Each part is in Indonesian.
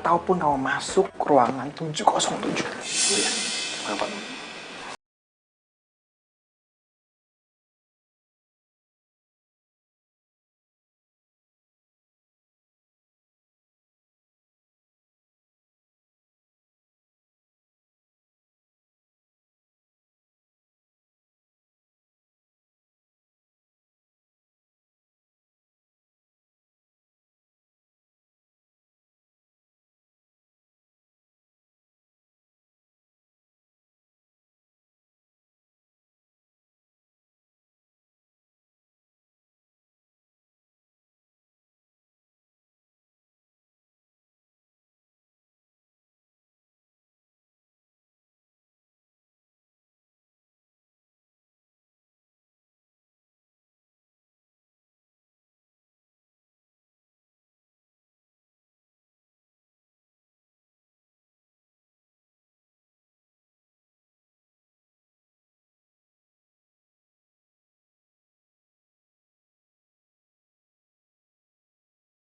ataupun kamu masuk ruangan 707. Ya, kenapa?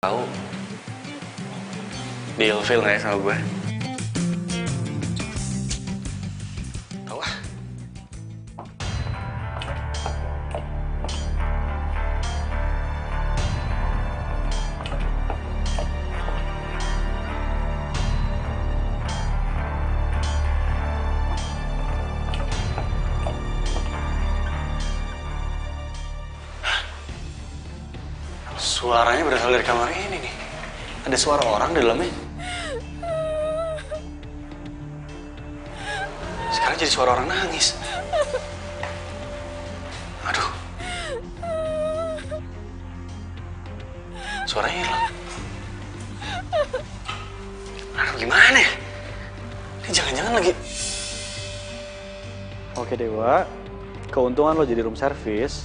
Tahu di ilfil nggak ya sama gue? Tahu ah. Suaranya berasal dari kamar ini nih. Ada suara orang di dalamnya. Sekarang jadi suara orang nangis. Aduh. Suaranya hilang. Aduh, gimana ya? Ini jangan-jangan lagi... Oke Dewa, keuntungan lo jadi room service,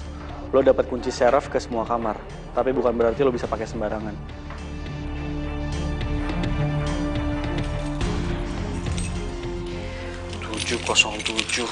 lo dapat kunci seraf ke semua kamar. Tapi bukan berarti lo bisa pakai sembarangan. Tujuh 707.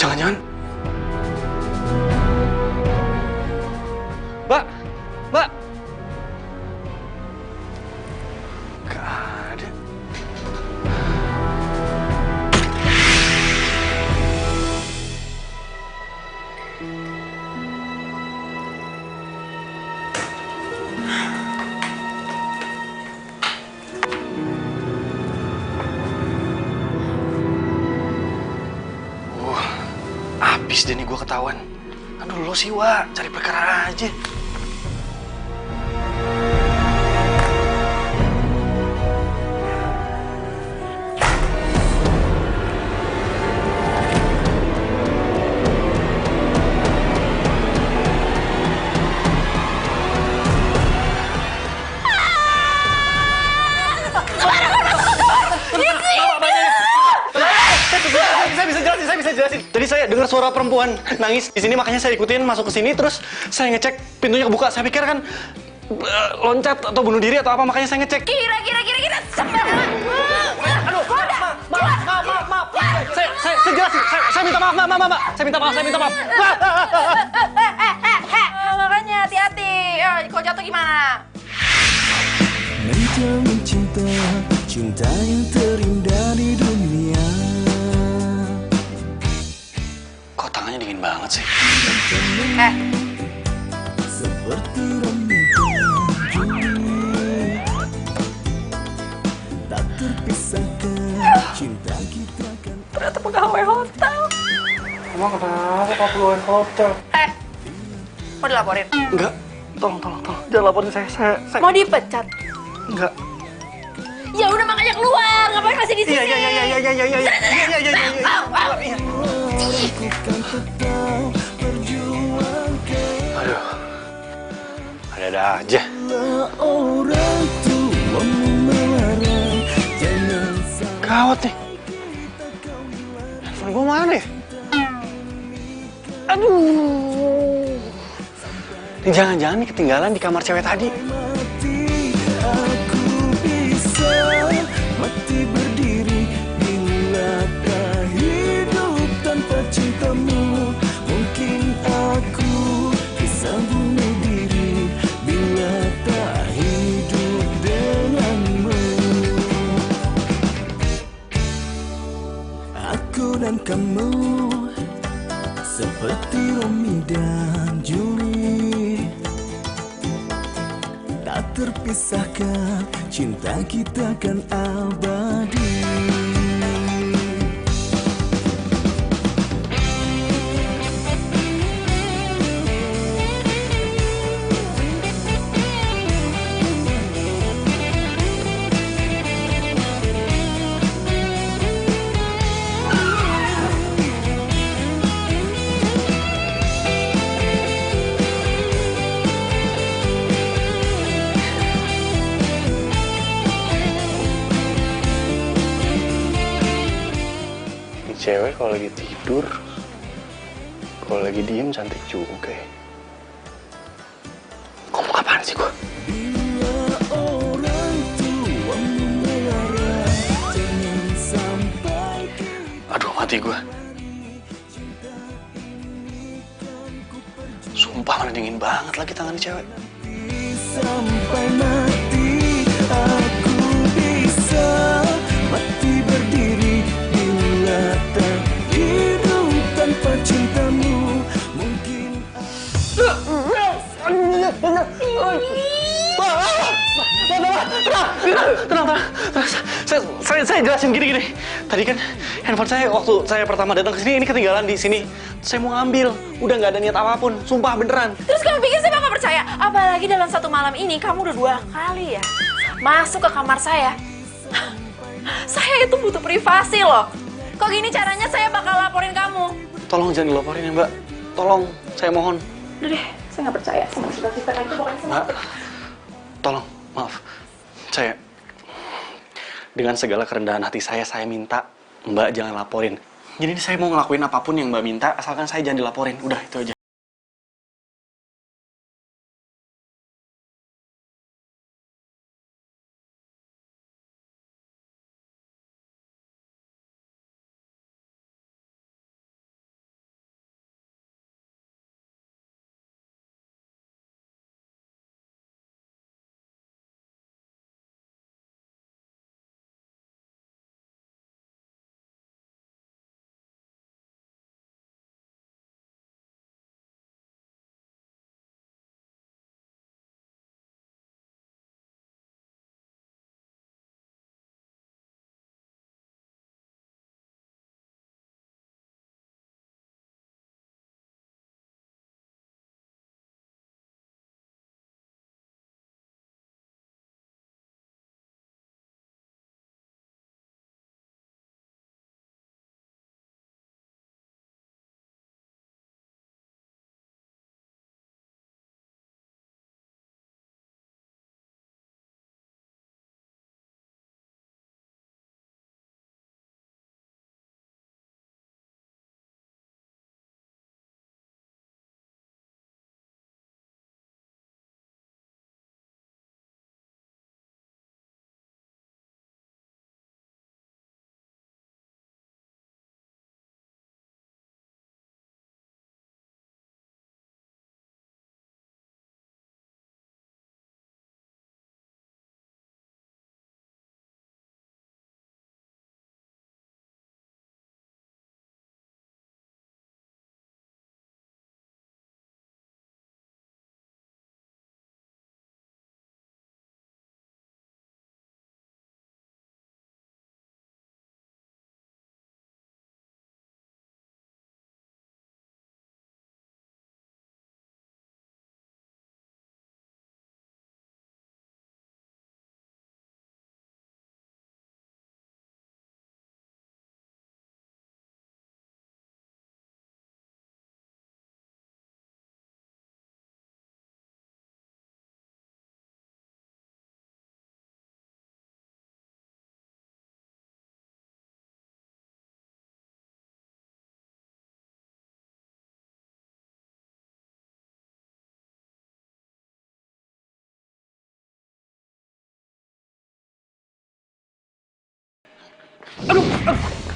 Jangan-jangan... Mbak! Mbak! Gak ada. Habis deh nih gue ketahuan. Aduh lo sih Wak, cari perkara aja. Saya bisa jelasin. Tadi saya dengar suara perempuan nangis di sini, makanya saya ikutin masuk ke sini, terus saya ngecek pintunya kebuka. Saya pikir kan loncat atau bunuh diri atau apa, makanya saya ngecek. Kira sembarangan. Aduh, maaf. Saya jelasin. Saya minta maaf, Mbak. Saya minta maaf. Makanya hati-hati. Kalau jatuh gimana? Menjamin cinta yang terindah di dunia. Kok tangannya dingin banget sih? Seperti rambut tak terpisahkan cinta kita kan. Ternyata pegawai hotel. Emang kenapa kau keluar hotel? Mau dilaporin? Enggak. Tolong. Jangan laporin saya. Mau dipecat? Enggak. Ya udah makanya keluar. Ngapain masih di sini? Iya. ku kan tetap perjuangkan. Aduh, ada aja. Orang tuamu melarang, jangan sampai Gawat nih. Handphone gue mana ya? Aduh. Ini jangan-jangan nih ketinggalan di kamar cewek tadi. mati. Aku bisa mati berdiri bila tak hidup tanpa cintamu. Mungkin aku bisa bunuh diri bila tak hidup denganmu. Aku dan kamu seperti Romeo dan Julie, tak terpisahkan, cinta kita kan abadi. Ini cewek kalau lagi tidur, kalau lagi diem cantik juga ya. Ngomong apaan sih gua? Bila orang tuamu melarang, jangan sampai Aduh, mati gua. Sumpah mana dingin banget lagi tangan cewek. sampai mati. Aku bisa mati berdiri bila tak hidup tanpa cintamu. Mungkin Tenang. Saya jelasin gini. Tadi kan handphone saya waktu saya pertama datang ke sini ini ketinggalan di sini. Saya mau ngambil, udah nggak ada niat apapun. Sumpah beneran. Terus kamu pikir saya bakal percaya? Apalagi dalam satu malam ini kamu udah 2 kali ya masuk ke kamar saya. Saya itu butuh privasi loh. Kok gini caranya saya bakal laporin kamu. Tolong jangan dilaporin ya Mbak. Tolong, saya mohon. Udah deh, saya nggak percaya sama cerita-cerita kayak itu pokoknya. Mbak, tolong, maaf. Saya, dengan segala kerendahan hati saya minta Mbak jangan laporin. Jadi saya mau ngelakuin apapun yang Mbak minta, asalkan saya jangan dilaporin. Udah, itu aja.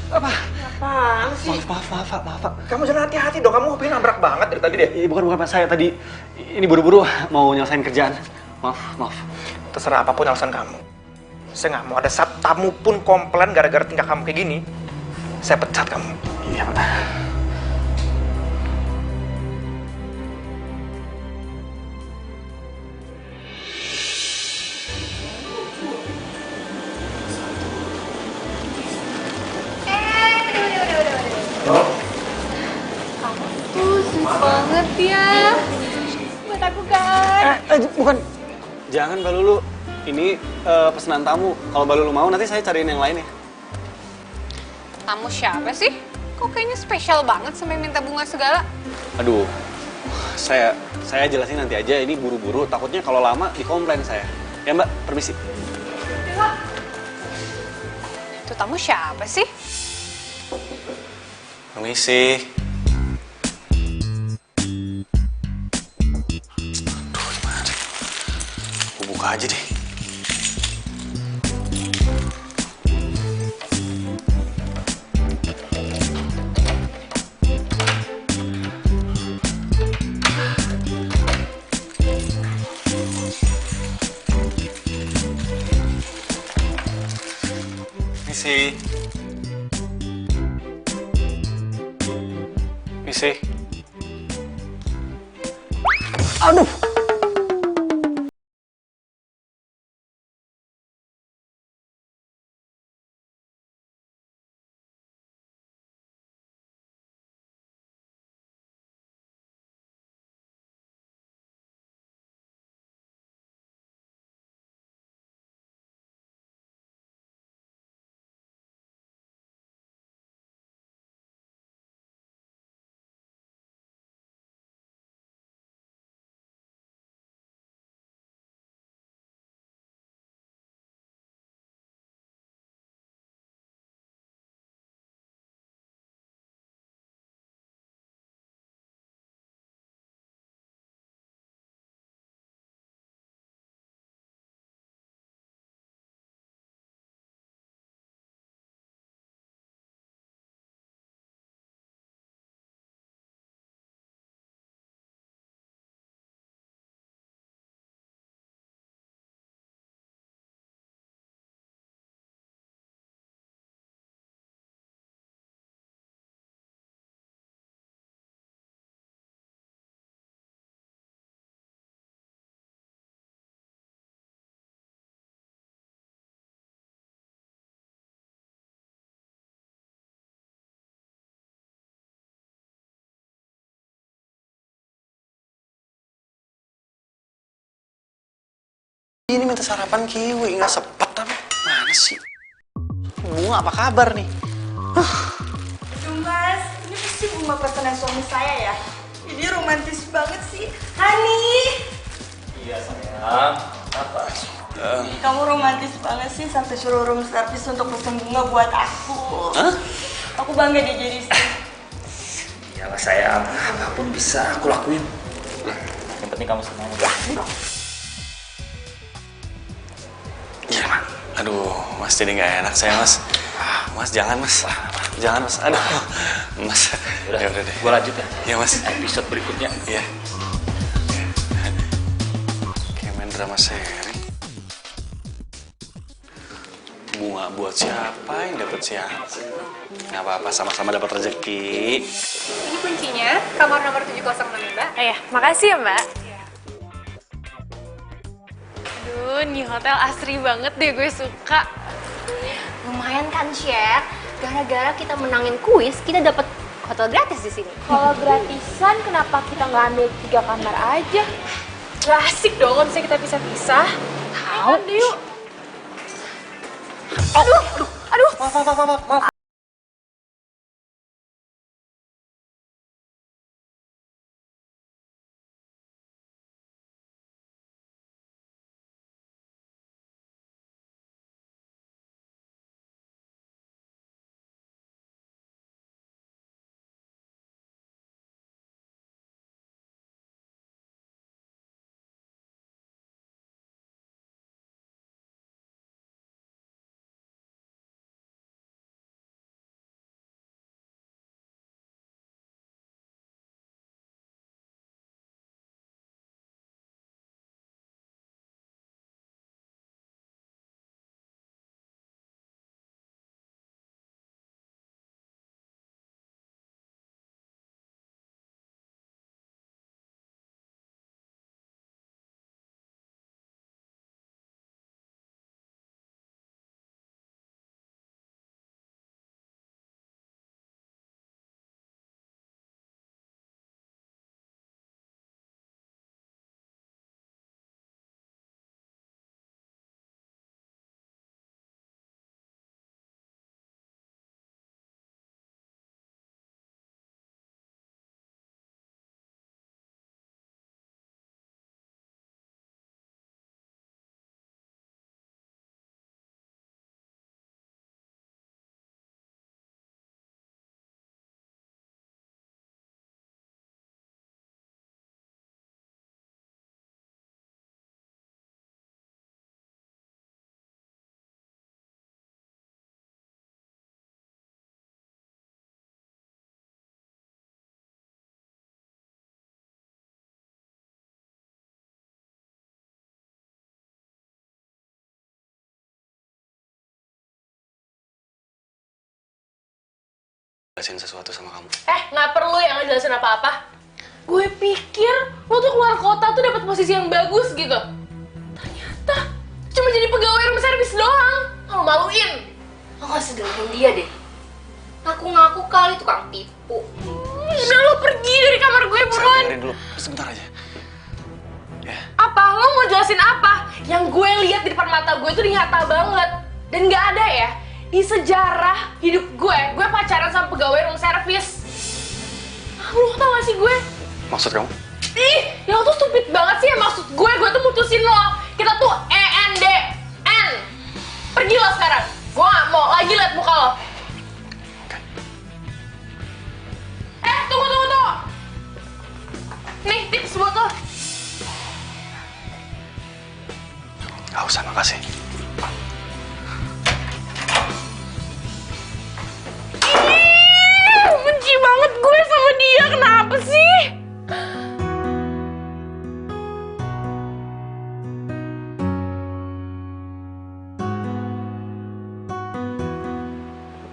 Apaan sih? Maaf. Kamu jangan hati-hati dong, kamu hobinya nabrak banget dari tadi deh. Bukan Pak, saya tadi ini buru-buru mau nyelesain kerjaan. Maaf. Terserah apapun alasan kamu. Saya nggak mau ada satu tamu pun komplain gara-gara tingkah kamu kayak gini. Saya pecat kamu. Iya, Pak. Kamu tuh sweet banget ya. Buat aku kan. Bukan. Jangan Mbak Lulu. Ini pesanan tamu. Kalau Mbak Lulu mau nanti saya cariin yang lain ya. Tamu siapa sih? Kok kayaknya spesial banget sampai minta bunga segala? Aduh. Saya jelasin nanti aja, ini buru-buru, takutnya kalau lama dikomplain saya. Ya Mbak, permisi. Itu tamu siapa sih? Permisi. Aduh, gimana? Aku buka aja deh. Misi. Aduh. Ini minta sarapan kiwi, nggak sepet tapi mana sih? Bunga apa kabar nih? Aduh mas, ini pasti bunga pesanan suami saya ya. Ini romantis banget sih. Hani! Iya sayang, apa? Kamu romantis banget sih sampai suruh room service untuk pesen bunga buat aku. Hah? Aku bangga deh jadi istri. Iyalah sayang, apapun bisa aku lakuin. Yang penting kamu senang ya. Iya, Mas. Aduh, Mas jadi nggak enak saya, Mas. Mas, jangan, Mas. Jangan, Mas. Aduh, Mas. Udah deh. Gua lanjut ya. Iya, Mas. Episode berikutnya. Iya. Kayak main drama seri. Bunga buat siapa yang dapat siapa? Nggak apa-apa, sama-sama dapat rezeki. Ini kuncinya, kamar nomor 706 Mbak. Iya, makasih ya Mbak. Aduh, nih hotel asri banget deh, gue suka. Lumayan kan, Chef? Gara-gara kita menangin kuis, kita dapat hotel gratis di sini. Kalau gratisan, kenapa kita nggak ambil 3 kamar aja? Gak asik dong kalau misalnya kita pisah-pisah. Tahu deh yuk. Aduh. Maaf. jelasin sesuatu sama kamu. Nggak perlu ya ngejelasin apa-apa. Gue pikir lo tuh keluar kota tuh dapat posisi yang bagus gitu. Ternyata cuma jadi pegawai room service doang. Lo maluin. Lo gak segampang dia deh. Ngaku-ngaku kali tukang tipu. Udah lo pergi dari kamar gue buruan. Dengerin dulu, sebentar aja. Ya. Apa? Lo mau jelasin apa? Yang gue lihat di depan mata gue tuh nyata banget. Dan nggak ada ya di sejarah hidup gue pacaran sama pegawai room service. Lo tau gak sih gue? Maksud kamu? Ih, ya lo tuh stupid banget sih ya. Maksud gue tuh mutusin lo. Kita tuh ENDN. Pergi lo sekarang. Gue gak mau lagi liat muka lo. Tunggu. Nih, tips buat lo. Gak usah, makasih. Benci banget gue sama dia. Kenapa sih?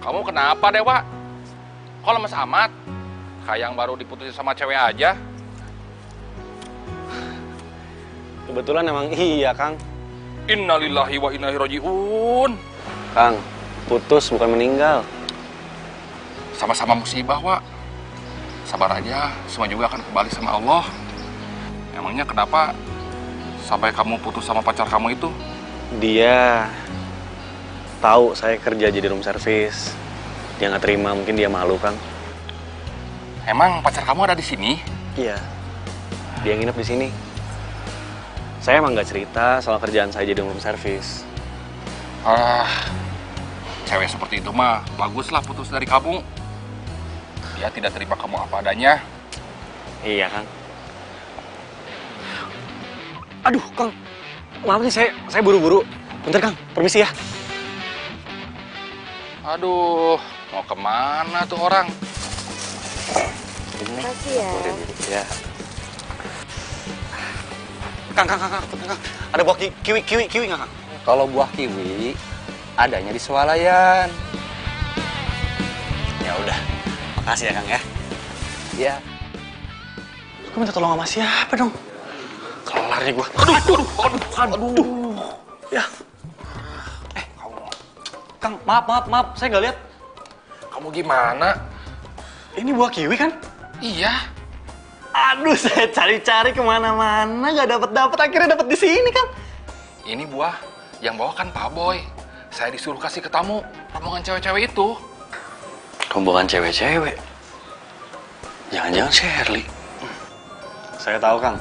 Kamu kenapa, Dewa? Kok lemes amat? Kayak yang baru diputusin sama cewek aja. Kebetulan emang iya, Kang. Innalillahi wa inna ilaihi raji'un. Kang, putus bukan meninggal. Sama-sama musibah, Wak. Sabar aja, semua juga akan kembali sama Allah. Emangnya kenapa sampai kamu putus sama pacar kamu itu? Dia tahu saya kerja jadi room service. Dia nggak terima, mungkin dia malu, Kang. Emang pacar kamu ada di sini? Iya, dia nginep di sini. Saya emang nggak cerita soal kerjaan saya jadi room service. Cewek seperti itu mah baguslah putus dari kamu. Dia tidak terima kamu apa adanya. Iya, Kang. Aduh, Kang. Maaf nih, saya buru-buru. Bentar, Kang. Permisi ya. Aduh, mau kemana tuh orang? Terima kasih ya. Ya. Kang. Ada buah kiwi nggak, Kang? Kalau buah kiwi adanya di swalayan. Ya udah. Makasih ya, Kang ya. Iya. Gue minta tolong sama siapa dong? Kelar nih gue. Aduh. Ya. Kang, maaf. Saya nggak lihat. Kamu gimana? Ini buah kiwi kan? Iya. Aduh, saya cari-cari kemana-mana nggak dapet. Akhirnya dapet di sini, Kang. Ini buah yang bawa kan Pak Boy. Saya disuruh kasih ke tamu rombongan cewek-cewek itu. Rombongan cewek-cewek? Jangan-jangan Shirley. Saya tahu, Kang.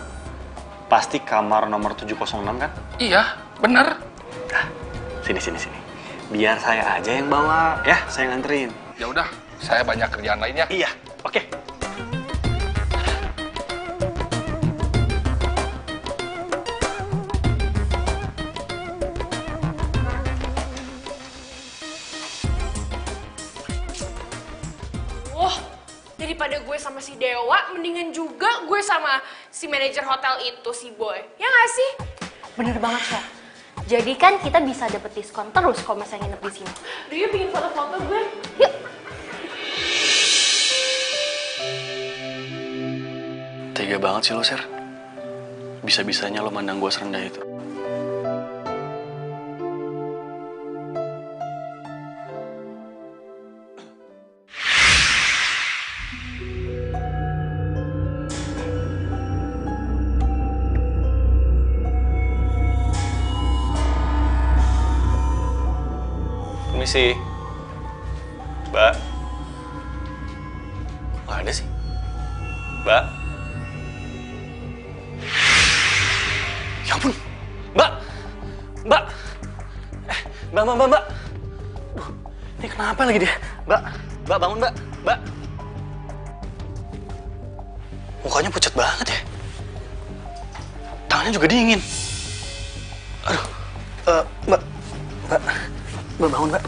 Pasti kamar nomor 706 kan? Iya, bener. Nah, sini. Biar saya aja yang bawa, ya, saya nganterin. Ya udah, saya banyak kerjaan lainnya. Iya, oke. Daripada gue sama si Dewa, mendingan juga gue sama si manajer hotel itu, si Boy. Ya nggak sih? Bener banget, Chef. Jadi kan kita bisa dapet diskon terus kalau misalnya nginep di sini. Dia bikin foto-foto gue. Yuk. Tega banget sih lo, Ser. Bisa-bisanya lo mandang gue serendah itu. Permisi. Mbak. Nggak ada sih. Mbak. Ya ampun. Mbak. Mbak. Mbak. Duh, ini kenapa lagi dia? Mbak bangun, Mbak. Mbak. Mukanya pucat banget ya. Tangannya juga dingin. Aduh. Mbak bangun, Mbak.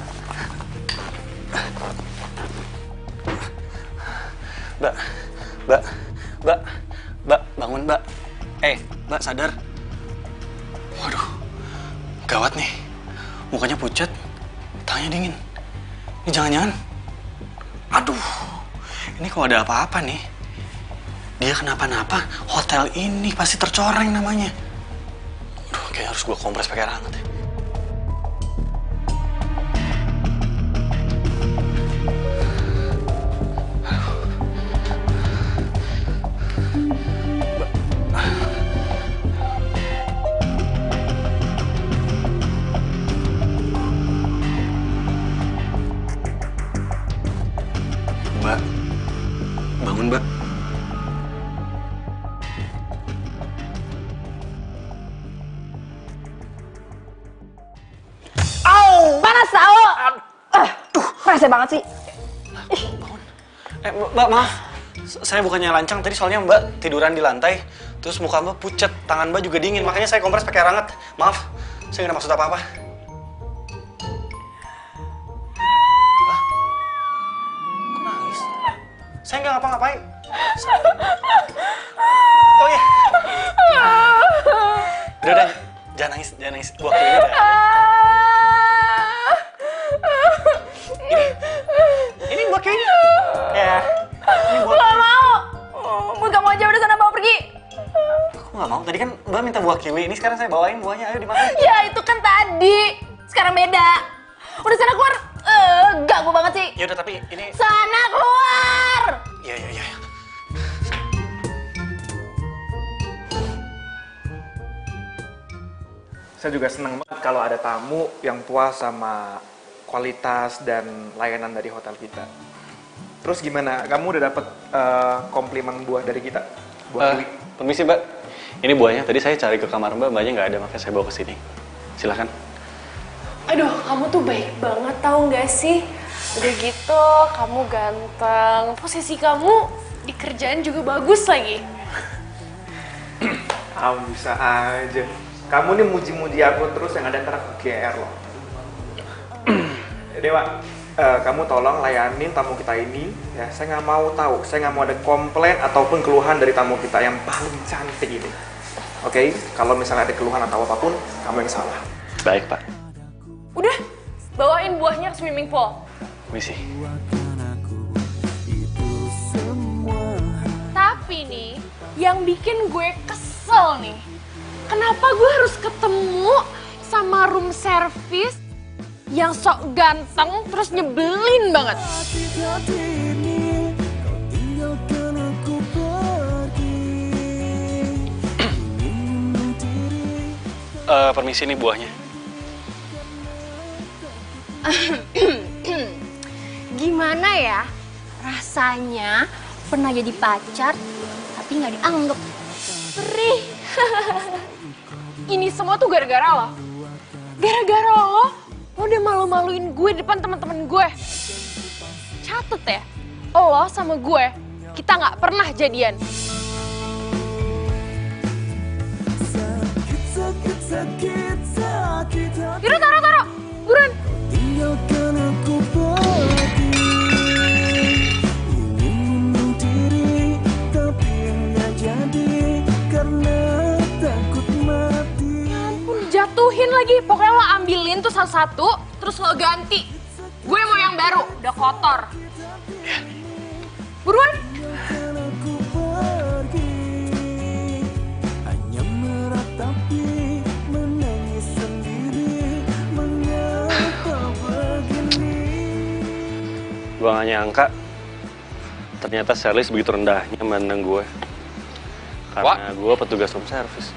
Mbak, bangun, Mbak. Mbak, sadar. Waduh, gawat nih. Mukanya pucat, tangannya dingin. Ini jangan-jangan. Aduh. Ini kalau ada apa-apa nih, dia kenapa-napa, hotel ini pasti tercoreng namanya. Aduh, kayaknya harus gue kompres pakai air hangat ya. Mbak, bangun Mbak. Panas tau! Rese banget sih. Mbak, maaf. Saya bukannya lancang tadi, soalnya Mbak tiduran di lantai. Terus muka Mbak pucet, tangan Mbak juga dingin. Makanya saya kompres pakai air hangat. Maaf, saya nggak ada maksud apa-apa. Hah? Kok nangis? Saya nggak ngapa-ngapain. Oh iya. Udah, jangan nangis, jangan nangis. Gua akuin aja. Ini buat Kayaknya. Ya. Ini buat. Gak mau. Buat kamu aja udah sana bawa pergi. Aku nggak mau. Tadi kan Mbak minta buah kiwi. Ini sekarang saya bawain buahnya. Ayo dimakan. Ya itu kan tadi. Sekarang beda. Udah sana keluar. Ganggu banget sih. Ya udah, tapi ini. Sana keluar. Iya. Saya juga senang banget kalau ada tamu yang puas sama kualitas dan layanan dari hotel kita. Terus gimana? Kamu udah dapet komplimen buah dari kita? Buah kiwi. Permisi Mbak. Ini buahnya. Tadi saya cari ke kamar Mbak, Mbaknya nggak ada, makanya saya bawa ke sini. Silakan. Aduh, kamu tuh baik banget tau gak sih? Udah gitu, kamu ganteng. Posisi kamu di kerjaan juga bagus lagi. Kamu bisa aja. Kamu nih muji-muji aku terus, yang ada ntar aku GR loh. Dewa, kamu tolong layanin tamu kita ini. Ya, saya nggak mau tahu. Saya nggak mau ada komplain ataupun keluhan dari tamu kita yang paling cantik ini. Oke? Kalau misalnya ada keluhan atau apapun, kamu yang salah. Baik Pak. Udah, bawain buahnya ke swimming pool. Permisi. Tapi nih, yang bikin gue kesel nih, kenapa gue harus ketemu sama room service yang sok ganteng terus nyebelin banget? Permisi nih buahnya. Gimana ya rasanya pernah jadi pacar tapi nggak dianggap? Perih. Ini semua tuh gara-gara lo. Gara-gara lo udah malu-maluin gue depan teman-teman gue. Catet ya, lo sama gue, kita nggak pernah jadian. Yaudah taruh, buruan. Tinggalkan aku pergi, ingin bunuh diri tapi nggak jadi karena takut mati. Ya ampun, jatuhin lagi. Pokoknya lo ambilin tuh satu-satu, terus lo ganti. Gue mau yang baru, udah kotor. Buruan. Aku pergi, hanya meratapi, menangis sendiri, mengapa begini. Gue gak nyangka ternyata Charlie begitu rendahnya memandang gue. Karena gue petugas room service.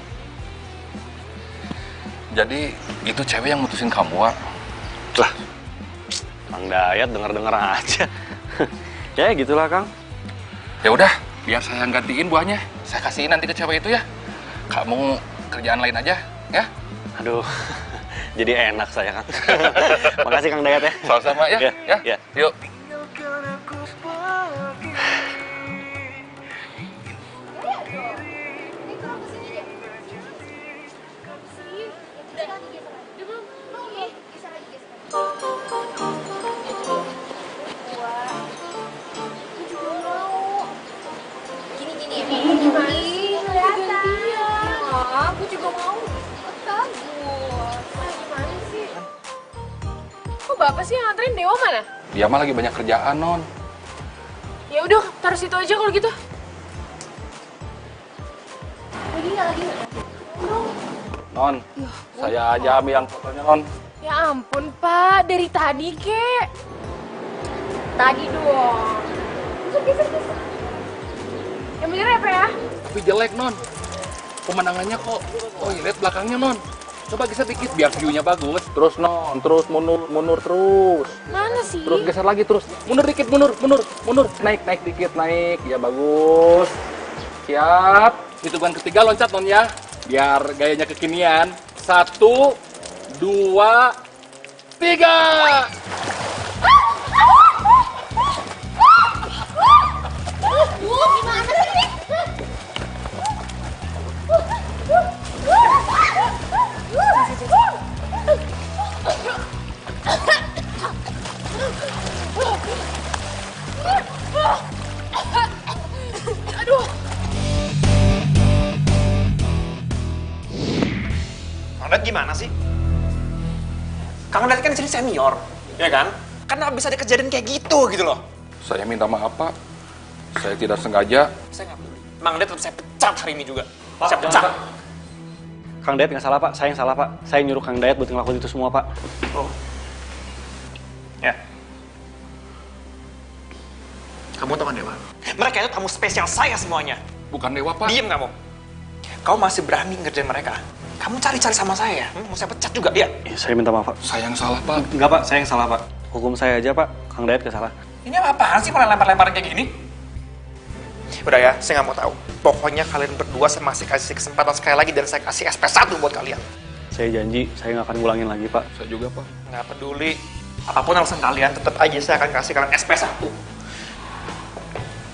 Jadi itu cewek yang mutusin kamu, Wak? Lah, Kang Dayat denger-denger aja. Ya gitulah Kang. Ya udah, biar saya yang gantiin buahnya. Saya kasihin nanti ke cewek itu ya. Kamu kerjaan lain aja, ya? Aduh, jadi enak saya Kang. Makasih Kang Dayat ya. Sama-sama ya, ya. Yuk. Aku juga mau ikutan. Gimana sih? Kok Bapak sih yang nganterin Dewa mana? Dia mah lagi banyak kerjaan, Non. Ya udah, taruh situ aja kalau gitu. Lagi nggak? Non, saya aja ambil yang fotonya, Non. Ya ampun, Pak. Dari tadi, kek. Tadi dong. Geser. Yang bener ya, Pak ya? Tapi jelek, Non. Pemandangannya kok. Oh, lihat belakangnya, Non. Coba geser dikit biar view-nya bagus. Terus, Non. Terus mundur terus. Mana sih? Terus geser lagi terus. Mundur dikit, mundur. Naik dikit, naik. Ya bagus. Siap. Hitungan ketiga loncat, Non ya. Biar gayanya kekinian. 1, 2, 3. Gimana sih? Aduh. Kang Dayat gimana sih? Kang Dayat kan di sini senior, ya kan? Karena bisa dikejadian kayak gitu loh. Saya minta maaf, Pak. Saya tidak sengaja. Saya nggak peduli. Mang Dayat tetap saya pecat hari ini juga. Saya pecat. Kang Dayat nggak salah Pak, saya yang salah Pak. Saya nyuruh Kang Dayat buat ngelakuin itu semua Pak. Oh. Ya. Kamu tahu kan Dewa? Mereka itu tamu spesial saya semuanya. Bukan Dewa, Pak. Diem kamu. Kamu masih berani ngerjain mereka. Kamu cari-cari sama saya. Mau saya pecat juga, ya? Saya minta maaf Pak. Saya yang salah, Pak. Enggak Pak, saya yang salah Pak. Hukum saya aja Pak, Kang Dayat nggak salah. Ini apaan sih malah lempar-lemparan kayak gini? Udah ya, saya nggak mau tahu. Pokoknya kalian berdua saya masih kasih kesempatan sekali lagi dan saya kasih SP1 buat kalian. Saya janji, saya nggak akan ngulangin lagi Pak. Saya juga, Pak. Nggak peduli. Apapun alasan kalian, tetap aja saya akan kasih kalian SP1.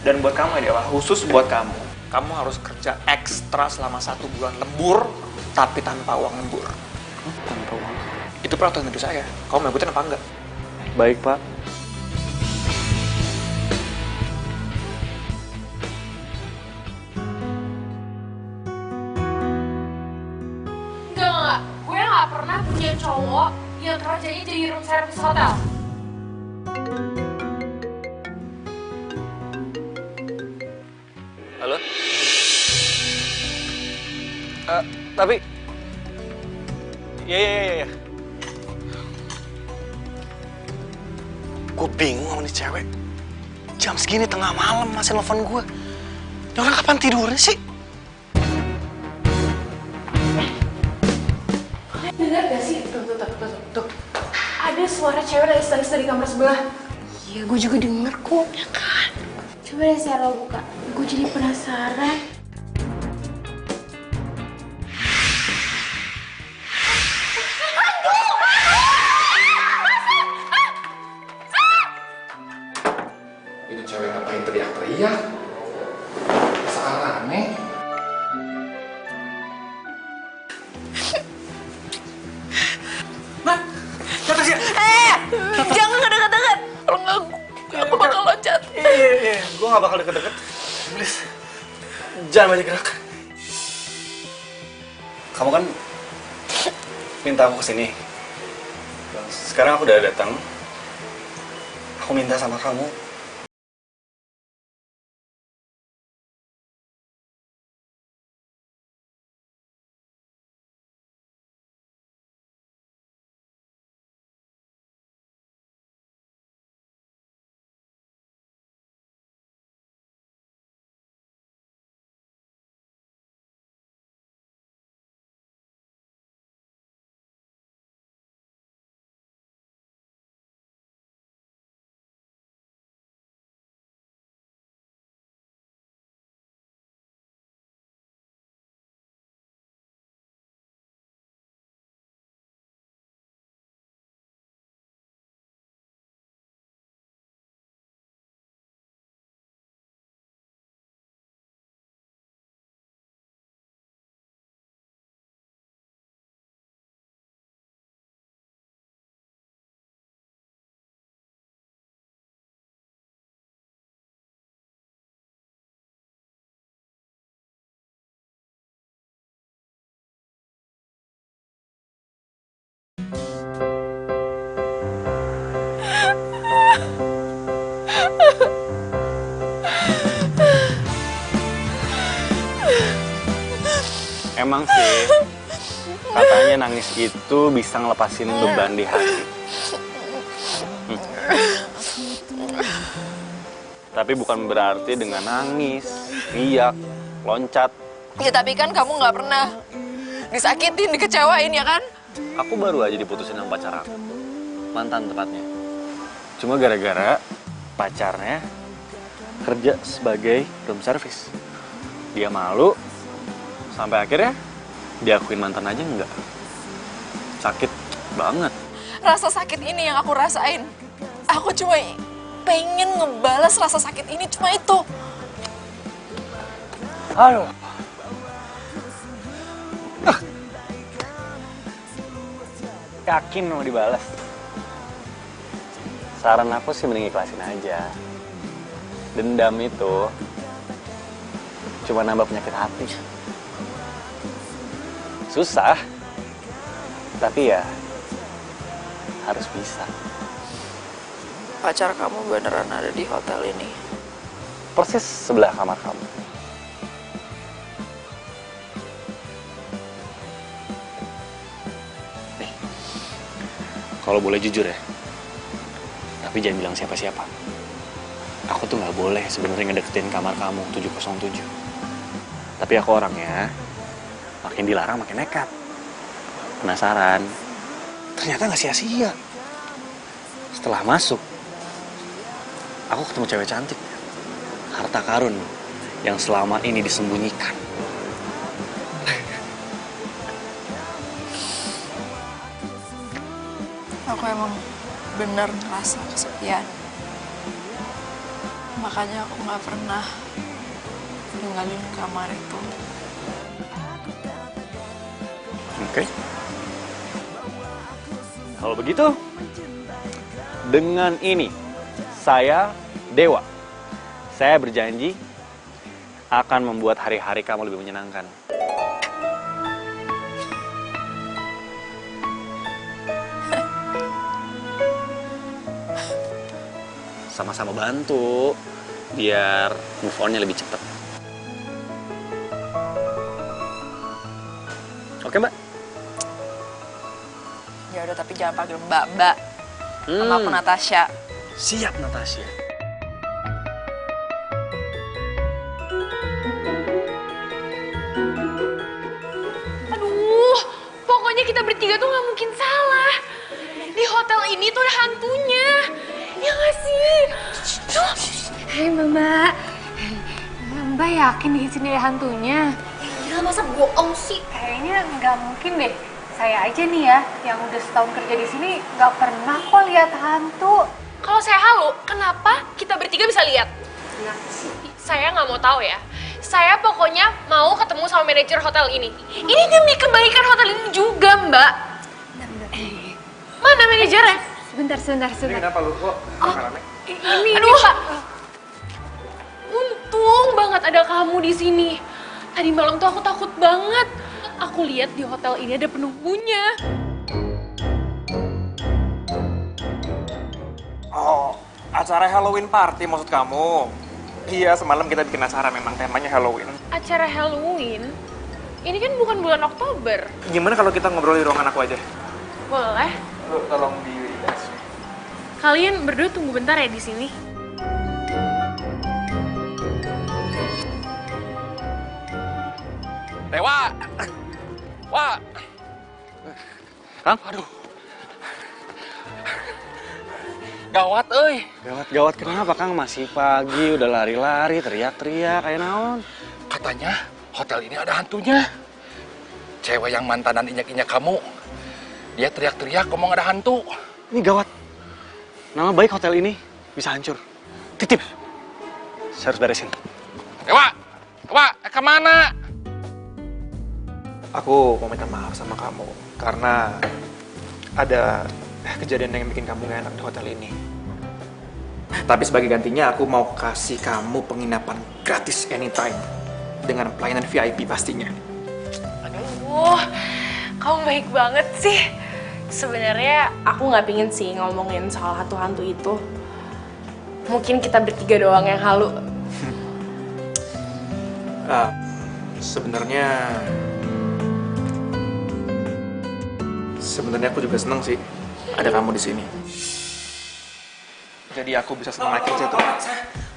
Dan buat kamu ya Dewa, khusus buat kamu. Kamu harus kerja ekstra selama 1 bulan lembur, tapi tanpa uang lembur. Tanpa uang. Itu peraturan dari saya. Kamu mau ikutin apa enggak? Baik Pak. Enggak. Gue nggak pernah punya cowok yang kerjanya jadi room service hotel. Halo? Tapi... Iya. Gue bingung sama nih cewek. Jam segini tengah malam masih nelfon gue. Ini orang kapan tidurnya sih? Dengar gak sih? Tuh. Ada suara cewek lagi nangis dari kamar sebelah. Iya, gue juga denger kok. Ya kan? Coba deh Sarah buka. Gue jadi penasaran. Itu cewek ngapain teriak-teriak? Salah aneh. Jangan deket-deket. Kalau nggak, aku bakal loncat. Iya. Gue gak bakal deket-deket. Please. Jangan banyak gerak. Kamu kan minta aku kesini. Sekarang aku udah datang. Aku minta sama kamu Emang sih, katanya nangis itu bisa ngelepasin beban di hati. Tapi bukan berarti dengan nangis, riak, loncat. Ya tapi kan kamu nggak pernah disakitin, dikecewain ya kan? Aku baru aja diputusin sama pacar aku. Mantan tepatnya. Cuma gara-gara pacarnya kerja sebagai room service. Dia malu, sampai akhirnya diakuin mantan aja enggak. Sakit banget. Rasa sakit ini yang aku rasain. Aku cuma pengen ngebalas rasa sakit ini, cuma itu. Aduh. Yakin mau dibalas? Saran aku sih mending ikhlasin aja. Dendam itu cuma nambah penyakit hati. Susah, tapi ya harus bisa. Pacar kamu beneran ada di hotel ini? Persis sebelah kamar kamu. Nih, kalau boleh jujur ya, tapi jangan bilang siapa-siapa. Aku tuh nggak boleh sebenarnya ngedeketin kamar kamu 707. Tapi aku orangnya makin dilarang makin nekat. Penasaran, ternyata nggak sia-sia. Setelah masuk, aku ketemu cewek cantik. Harta karun yang selama ini disembunyikan. Aku emang bener ngerasa kesepian. Makanya aku nggak pernah ninggalin kamar itu. Oke. Kalau begitu, dengan ini saya Dewa. Saya berjanji akan membuat hari-hari kamu lebih menyenangkan. Sama-sama bantu biar move on-nya lebih cepat. Oke, Mbak? Ya udah, tapi jangan panggil Mbak. Sama aku Natasha. Siap, Natasha. Aduh, pokoknya kita bertiga tuh nggak mungkin salah. Di hotel ini tuh ada hantunya. Ya nggak sih? Hei Mbak, Mbak yakin di sini ada hantunya? Ya masa bohong sih? Kayaknya nggak mungkin deh. Saya aja nih ya, yang udah setahun kerja di sini nggak pernah kok lihat hantu. Kalau saya halu, kenapa kita bertiga bisa lihat? Saya nggak mau tahu ya. Saya pokoknya mau ketemu sama manajer hotel ini. Ini demi kebaikan hotel ini juga, Mbak. Mana manajernya? Sebentar. Ini kenapa lu kok rame? Ini Pak. Untung banget ada kamu di sini. Tadi malam tuh aku takut banget. Aku lihat di hotel ini ada penunggunya. Oh, acara Halloween party maksud kamu? Iya, semalam kita bikin acara, memang temanya Halloween. Acara Halloween? Ini kan bukan bulan Oktober. Gimana kalau kita ngobrol di ruangan aku aja? Boleh. Lu tolong di desk. Kalian berdua tunggu bentar ya di sini. Dewa! Wah! Kang, aduh. Gawat, euy. Gawat kenapa, Kang? Masih pagi, udah lari-lari, teriak-teriak, kayak naon. Katanya hotel ini ada hantunya. Cewek yang mantanan injak-injak kamu, dia teriak-teriak ngomong ada hantu. Ini gawat. Nama baik hotel ini bisa hancur. Titip. Saya harus beresin. Dewa! Kemana? Aku mau minta maaf sama kamu karena ada kejadian yang bikin kamu gak enak di hotel ini. Tapi sebagai gantinya aku mau kasih kamu penginapan gratis anytime dengan pelayanan VIP pastinya. Aduh, kamu baik banget sih. Sebenarnya aku nggak pingin sih ngomongin soal hantu-hantu itu. Mungkin kita bertiga doang yang halu. Sebenarnya aku juga seneng sih ada kamu di sini. Jadi aku bisa seneng lagi aja tuh.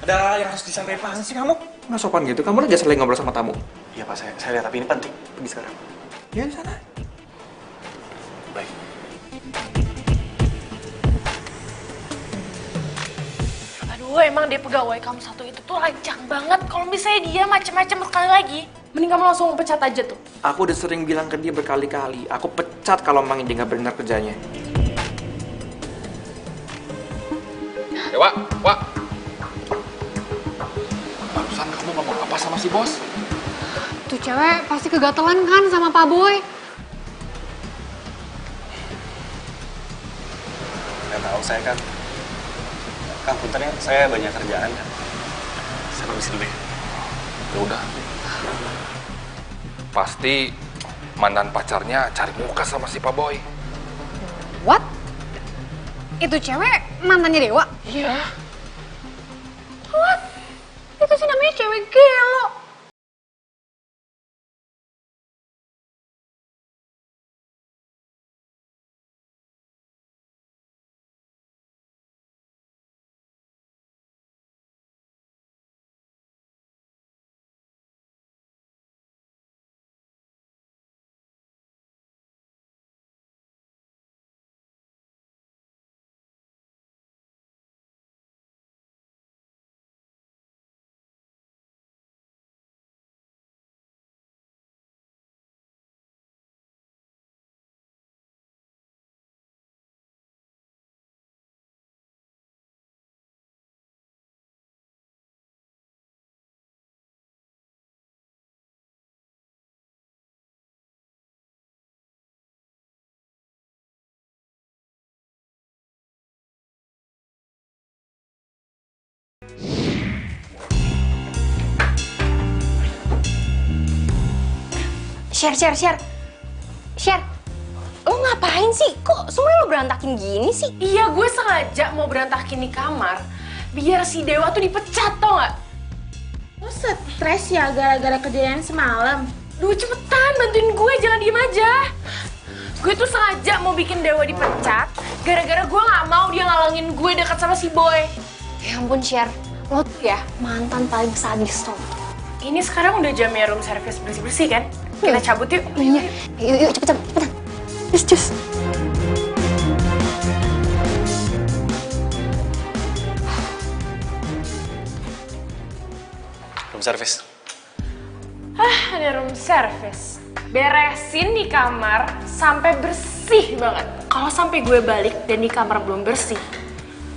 Ada yang harus disampaikan sih kamu? Nggak sopan gitu, kamu lagi sering ngobrol sama tamu. Iya Pak, saya lihat, tapi ini penting. Pergi sekarang. Ya di sana. Baik. Aduh, emang deh pegawai kamu satu itu tuh lancang banget. Kalau misalnya dia macam-macam sekali lagi, mending kamu langsung pecat aja tuh. Aku udah sering bilang ke dia berkali-kali, aku pecat kalau emang dia nggak benar kerjanya. Wak. Barusan kamu ngomong apa sama si bos? Tuh cewek pasti kegatelan kan sama Pak Boy. Nggak tahu, saya kan. Kang, punten ya, saya banyak kerjaan kan. Saya permisi dulu ya. Ya udah. Pasti mantan pacarnya cari muka sama si Pak Boy. What? Itu cewek mantannya Dewa? Iya. What? Itu sih namanya cewek gelo. Share. Lo ngapain sih? Kok semuanya lo berantakin gini sih? Iya, gue sengaja mau berantakin di kamar biar si Dewa tuh dipecat, tau gak? Lo stres ya gara-gara kejadian semalam? Duh, cepetan bantuin gue, jangan diem aja. Gue tuh sengaja mau bikin Dewa dipecat gara-gara gue gak mau dia ngalangin gue dekat sama si Boy. Ya ampun, Share. Lo tuh ya mantan paling sadis tuh. Ini sekarang udah jamnya room service bersih-bersih kan? Kita cabut yuk. Iya. Yuk, cepetan. Cus. Room service. Ada room service. Beresin di kamar sampai bersih banget. Kalau sampai gue balik dan di kamar belum bersih,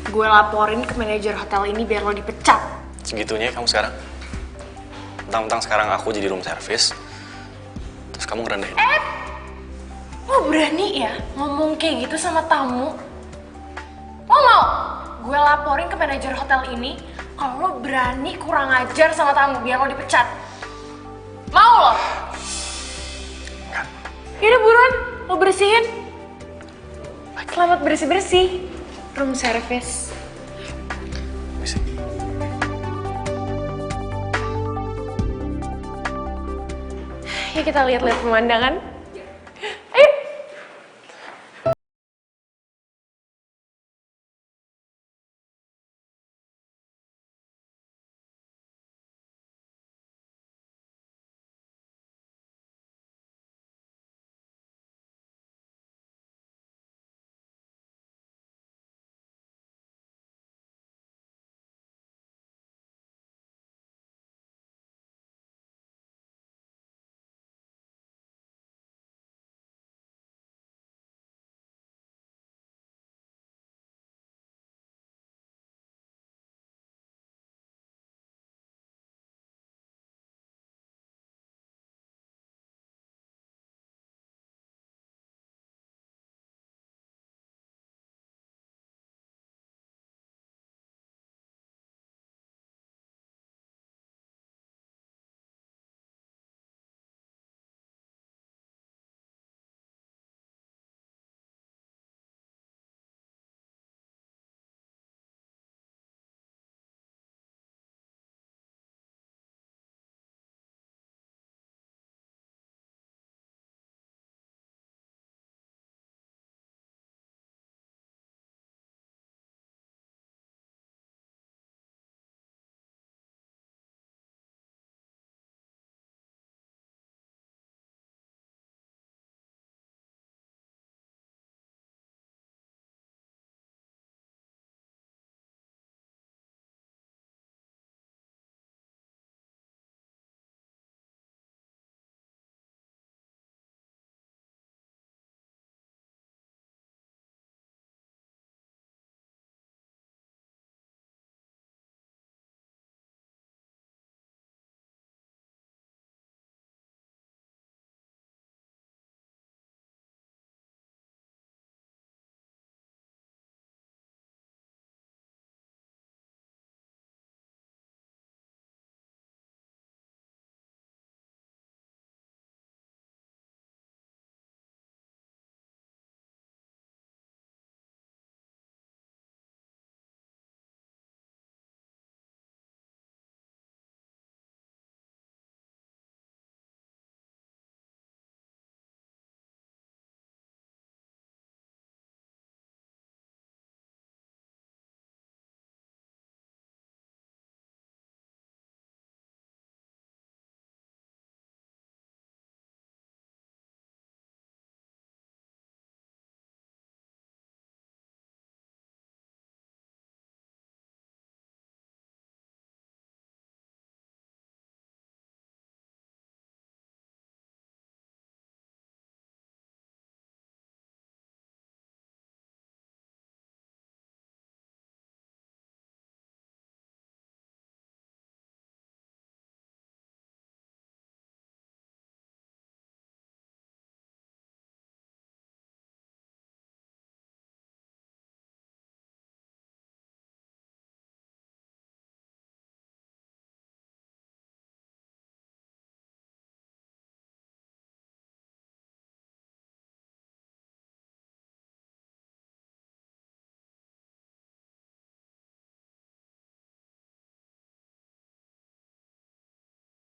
gue laporin ke manajer hotel ini biar lo dipecat. Segitunya kamu sekarang? Mentang-mentang sekarang aku jadi room service, terus kamu ngerendahin. Lo berani ya ngomong kayak gitu sama tamu? Lo mau gue laporin ke manajer hotel ini kalau lo berani kurang ajar sama tamu biar lo dipecat? Mau lo? Enggak. Yaudah buruan, lo bersihin. Selamat bersih-bersih, room service. Bisa. Ya kita lihat-lihat pemandangan.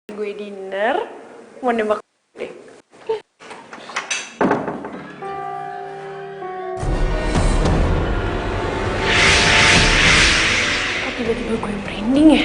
gue dinner, mau nembak deh. Kok tiba-tiba gue merinding ya?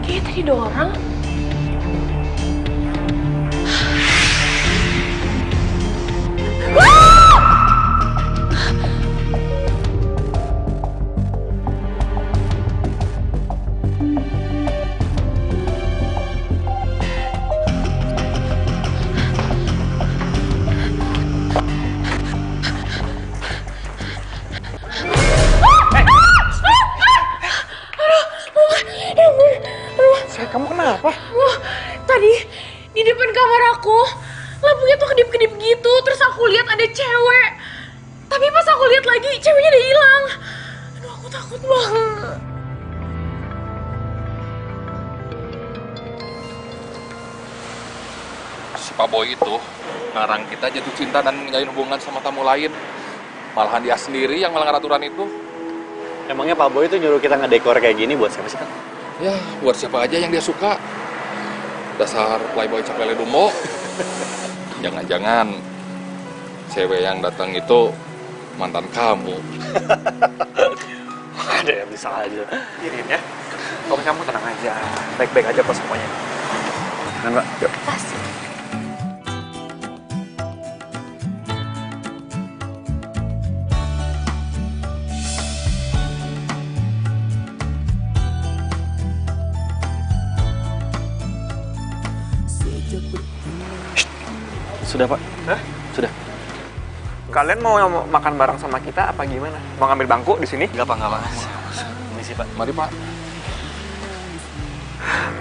Kayaknya tadi ada orang. Kamu kenapa? Tadi di depan kamar aku lampunya tuh kedip-kedip gitu, terus aku lihat ada cewek. Tapi pas aku lihat lagi ceweknya udah hilang. Aduh, aku takut banget. Si Pak Boy itu ngarang kita jatuh cinta dan menjalin hubungan sama tamu lain. Malahan dia sendiri yang melanggar aturan itu. Emangnya Pak Boy itu nyuruh kita ngedekor kayak gini buat siapa sih, Kang? Ya, buat siapa aja yang dia suka. Dasar playboy caklele dumbo. Jangan-jangan cewek yang datang itu mantan kamu. Ada yang bisa aja. Irin ya. Pokoknya kamu tenang aja. Baik-baik aja kok semuanya. Kan, Pak? Yuk. Sudah, Pak. Hah? Sudah. Kalian mau makan bareng sama kita apa gimana? Mau ngambil bangku di sini? Enggak, Pak, enggak, Pak. Misi, Pak. Mari, Pak.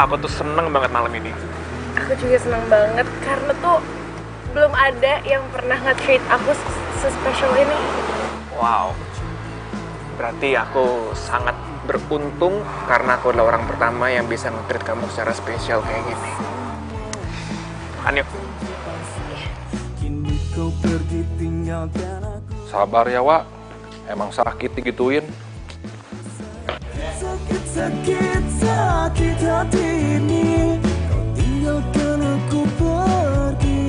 Aku tuh seneng banget malam ini. Aku juga senang banget karena tuh belum ada yang pernah nge-treat aku se-special ini. Wow. Berarti aku sangat beruntung karena aku adalah orang pertama yang bisa nge-treat kamu secara spesial kayak gini. Makan yuk. Sabar ya, Wak. Emang sakit digituin. Sakit hati ini, kau tinggalkan aku pergi.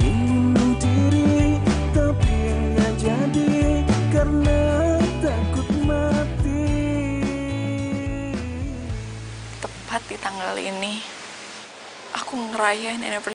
Ingin bunuh diri, tapi nggak jadi karena takut mati. Tepat di tanggal ini, aku ngerayain anniversary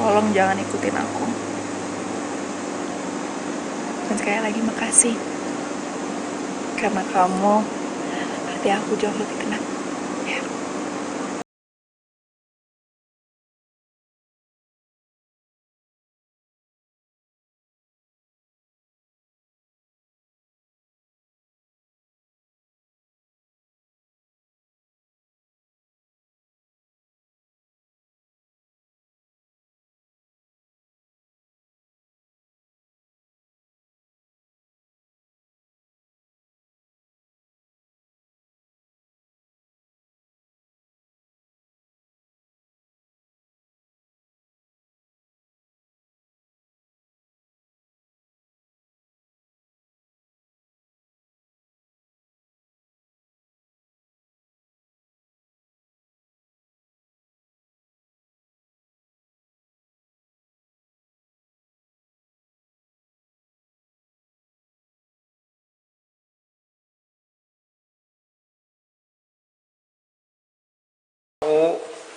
tolong jangan ikutin aku. Dan sekali lagi makasih. Karena kamu, hati aku jauh lebih tenang. Ya.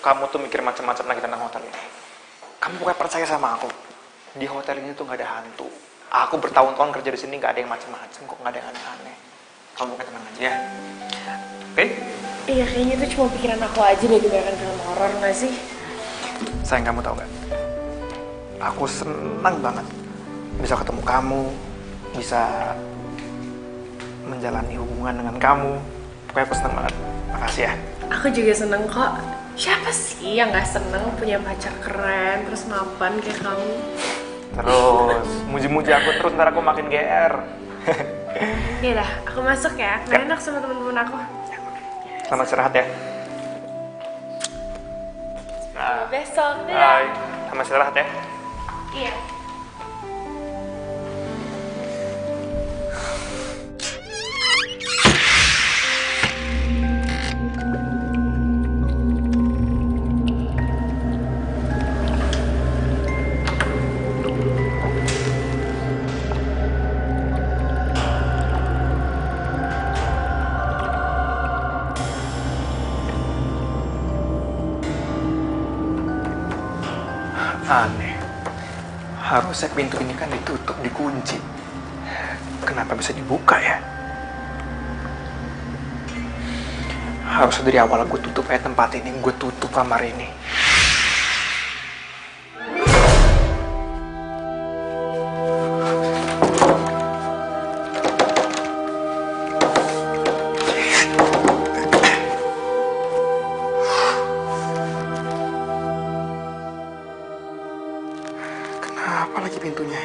Kamu tuh mikir macam-macam lagi tentang hotel ini. Kamu pokoknya percaya sama aku. Di hotel ini tuh nggak ada hantu. Aku bertahun-tahun kerja di sini nggak ada yang macam-macam kok, nggak ada yang aneh-aneh. Kamu pokoknya tenang aja ya. Oke? Iya, kayaknya itu cuma pikiran aku aja deh kebanyakan film horor nggak sih? Sayang, kamu tahu nggak? Aku senang banget bisa ketemu kamu, bisa menjalani hubungan dengan kamu. Pokoknya aku senang banget. Makasih ya. Aku juga seneng kok. Siapa sih yang nggak seneng punya pacar keren terus mapan kayak kamu? Terus muji-muji aku terus, ntar aku makin GR. Ya udah, aku masuk ya. Nggak enak sama teman-teman aku. Selamat istirahat ya. Besok, dadah. Bye. Selamat istirahat ya. Iya. Aneh. Harusnya pintu ini kan ditutup, dikunci. Kenapa bisa dibuka ya? Harusnya dari awal gue tutup tempat ini, gue tutup kamar ini. Kenapa lagi pintunya?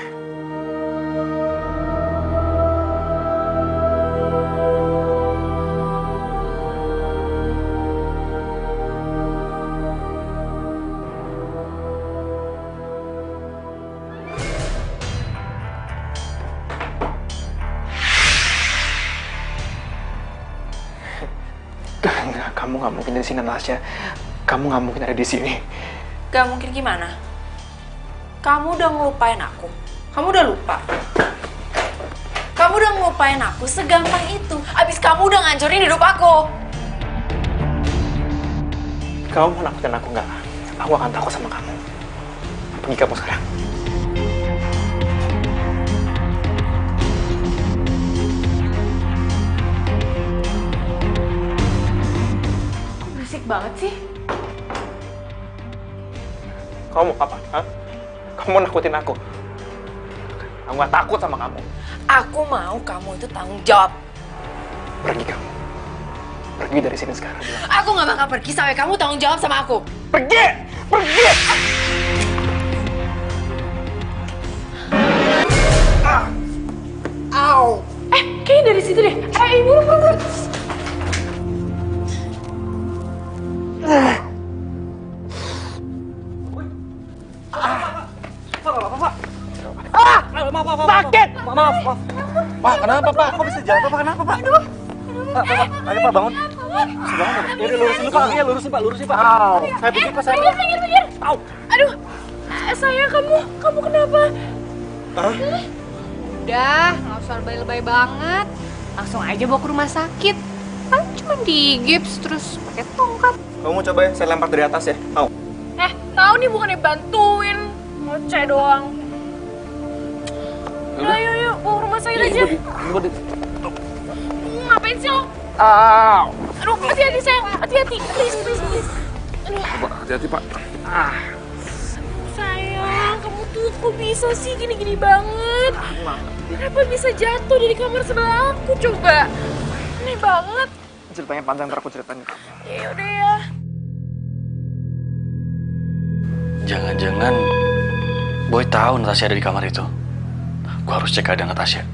Enggak, kamu nggak mungkin di sini, Nasya. Kamu nggak mungkin ada di sini. Gak mungkin gimana? Kamu udah ngelupain aku. Kamu udah lupa. Kamu udah ngelupain aku segampang itu. Abis kamu udah ngancurin hidup aku. Kamu mau nakutin aku nggak? Aku akan takut sama kamu. Pergi kamu sekarang. Kok berisik banget sih? Kamu mau apa? Hah? Kamu mau nakutin aku? Aku nggak takut sama kamu. Aku mau kamu itu tanggung jawab. Pergi kamu. Pergi dari sini sekarang. Bilang. Aku nggak bakal pergi sampai kamu tanggung jawab sama aku. Pergi! Pergi! Au! Kayaknya dari situ deh. Ibu, buru. Sakit! Maaf. Pak, kenapa Pak? Kok bisa jatuh Pak? Kenapa Pak? Aduh. Pak, ayo Pak bangun. Bisa bangun Pak. Ya lurusin dulu Pak, kakinya lurusin Pak. Saya pikir Pak, saya. Pinggir. Au. Aduh. Sayang, kamu kenapa? Udah, nggak usah lebay-lebay banget. Langsung aja bawa ke rumah sakit. Kan cuma digips terus pakai tongkat. Kamu mau coba ya? Saya lempar dari atas ya? Mau? Tahu nih bukannya bantuin. Ngoceh doang. Udah, yuk, bawa ke rumah sakit aja. Ngapain sih lo? Aduh, hati-hati sayang, hati-hati, please. Aduh. Hati-hati Pak. Sayang, kamu tuh kok bisa sih gini-gini banget? Kenapa bisa jatuh dari kamar sebelah aku coba? Aneh banget. Ceritanya panjang, ntar aku ceritain ke kamu. Ya udah ya. Jangan-jangan Boy tahu Natasha ada di kamar itu. Gue harus cek keadaan Natasha.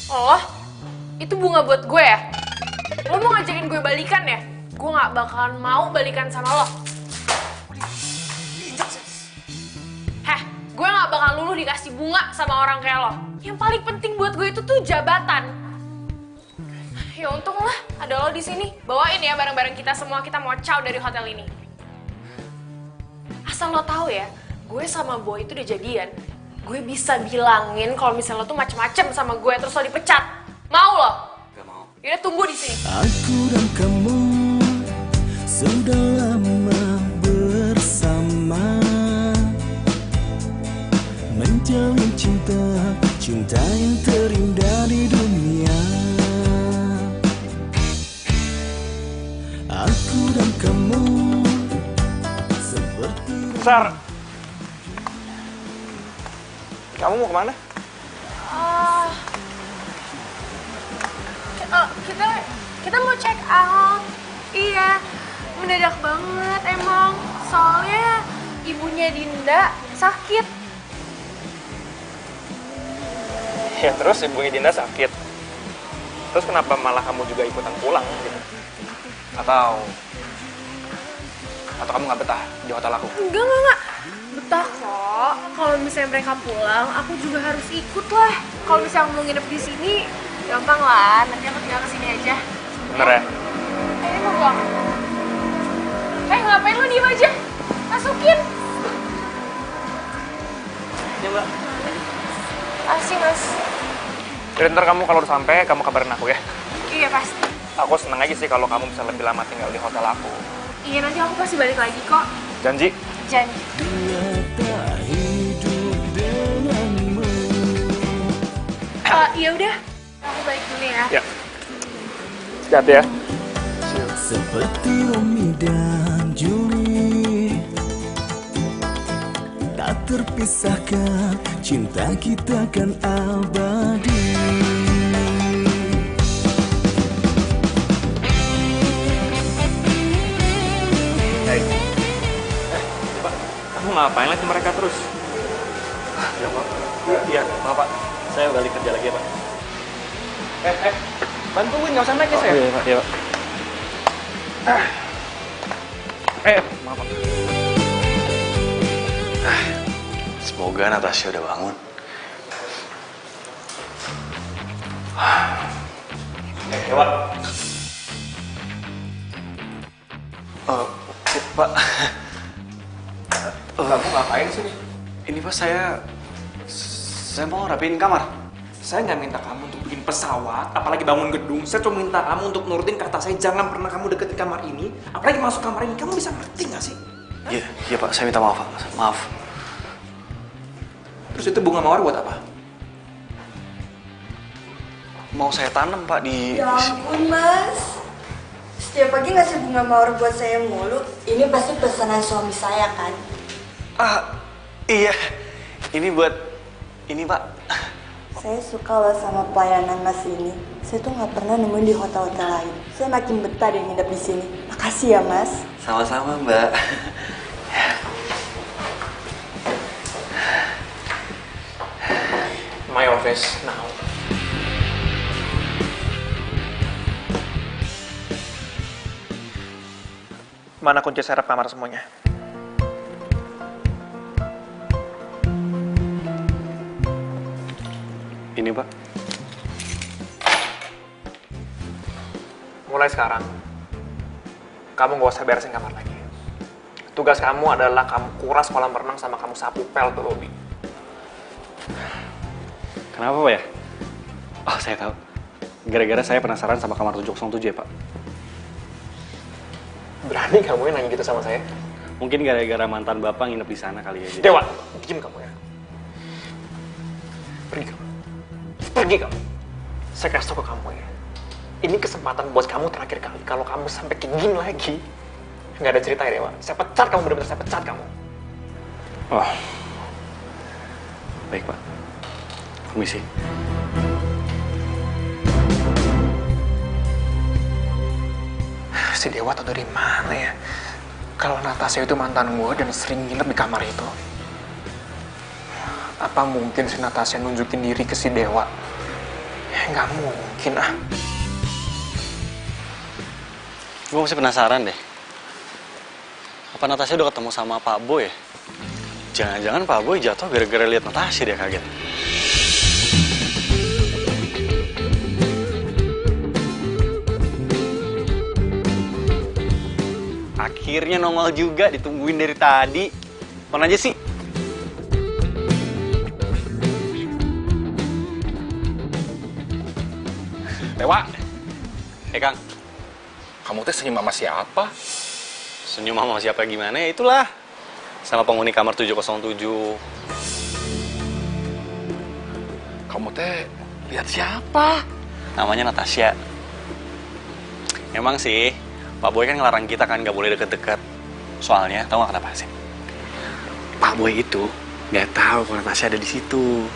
Oh, itu bunga buat gue ya? Lo mau ngajakin gue balikan ya? Gue gak bakalan mau balikan sama lo. Heh, gue gak bakal luluh dikasih bunga sama orang kayak lo. Yang paling penting buat gue itu tuh jabatan. Ya untung lah, ada lo di sini. Bawain ya barang-barang kita semua, kita mau caw dari hotel ini. Asal lo tahu ya, gue sama Boy itu udah jadian. Gue bisa bilangin kalau misalnya lo tuh macem-macem sama gue terus lo dipecat. Mau lo? Gak mau. Yaudah tunggu di sini. Aku dan kamu sudah lama bersama, menjalin cinta, cinta yang terindah di dunia. Aku dan kamu seperti Sar, kamu mau kemana? Kita mau check out. Iya, mendadak banget emang. Soalnya ibunya Dinda sakit. Ya terus ibunya Dinda sakit. Terus kenapa malah kamu juga ikutan pulang gitu? Atau kamu nggak betah di hotel aku? Enggak. Betah kok. Kalau misalnya mereka pulang, aku juga harus ikut lah. Kalau misalnya mau nginep di sini, Gampang lah, nanti aku tinggal kesini aja. Bener ya? Ini mau buang. Ngapain lu diem aja? Masukin. Ya mbak. Makasih mas. Jadi ntar kamu kalau udah sampai, kamu kabarin aku ya. Iya pasti. Aku seneng aja sih kalau kamu bisa lebih lama tinggal di hotel aku. Iya nanti aku pasti balik lagi kok. Janji? Janji. Ya udah, aku balik dulu ya. Ya. Hati-hati ya. Seperti Romi dan Juli, tak terpisahkan, cinta kita kan abadi. Hey. Pak, kamu ngapain lagi mereka terus? Ya Pak. Iya, maaf Pak. Saya balik kerja lagi ya Pak. Bantuin, nggak usah naik ya saya. Iya Pak, iya Pak. Maaf Pak. Semoga Natasha udah bangun. Dewa. Pak. Kamu ngapain sih nih? Ini Pak, saya mau rapiin kamar. Saya nggak minta kamu untuk bikin pesawat, apalagi bangun gedung. Saya cuma minta kamu untuk nurutin kata saya, jangan pernah kamu deketin kamar ini, apalagi masuk kamar ini. Kamu bisa ngerti nggak sih? Iya Pak, saya minta maaf Pak. Maaf. Terus itu bunga mawar buat apa? Mau saya tanam Pak di... Ya ampun mas, setiap pagi ngasih bunga mawar buat saya mulu. Ini pasti pesanan suami saya kan? Iya. Ini buat... Ini Pak. Saya suka loh sama pelayanan mas ini. Saya tuh nggak pernah nemuin di hotel-hotel lain. Saya makin betah deh nginep di sini. Makasih ya mas. Sama-sama Mbak. My office now. Mana kunci serep kamar semuanya? Ini Pak. Mulai sekarang, kamu gak usah beresin kamar lagi. Tugas kamu adalah kamu kuras kolam renang sama kamu sapu pel tuh lobby. Kenapa Pak ya? Oh, saya tahu. Gara-gara saya penasaran sama kamar 707 ya Pak. Berani kamu ya nanya gitu sama saya? Mungkin gara-gara mantan Bapak nginep di sana kali ya. Dewa, diem kamu ya. Pergi kamu. Pergi kamu. Saya kasih tau ke kamu ya. Ini kesempatan buat kamu terakhir kali. Kalau kamu sampai kayak gini lagi, nggak ada cerita ya Dewa. Saya pecat kamu, bener-bener saya pecat kamu. Oh. Baik Pak. Permisi. Si Dewa tau dari mana ya? Kalau Natasha itu mantan gue dan sering nginep di kamar itu. Apa mungkin si Natasha nunjukin diri ke si Dewa? Ya nggak mungkin ah. Gue masih penasaran deh. Apa Natasha udah ketemu sama Pak Boy ya? Jangan-jangan Pak Boy jatuh gara-gara lihat Natasha dia kaget. Akhirnya nongol juga, ditungguin dari tadi. Mana aja sih? Dewa, Kang. kamu teh senyum sama siapa? Senyum sama siapa gimana ya itulah. Sama penghuni kamar 707. Kamu teh lihat siapa? Namanya Natasha. Emang sih, Pak Boy kan ngelarang kita kan nggak boleh deket-deket. Soalnya, tahu nggak kenapa sih? Pak Boy itu nggak tahu kalau Natasha ada di situ.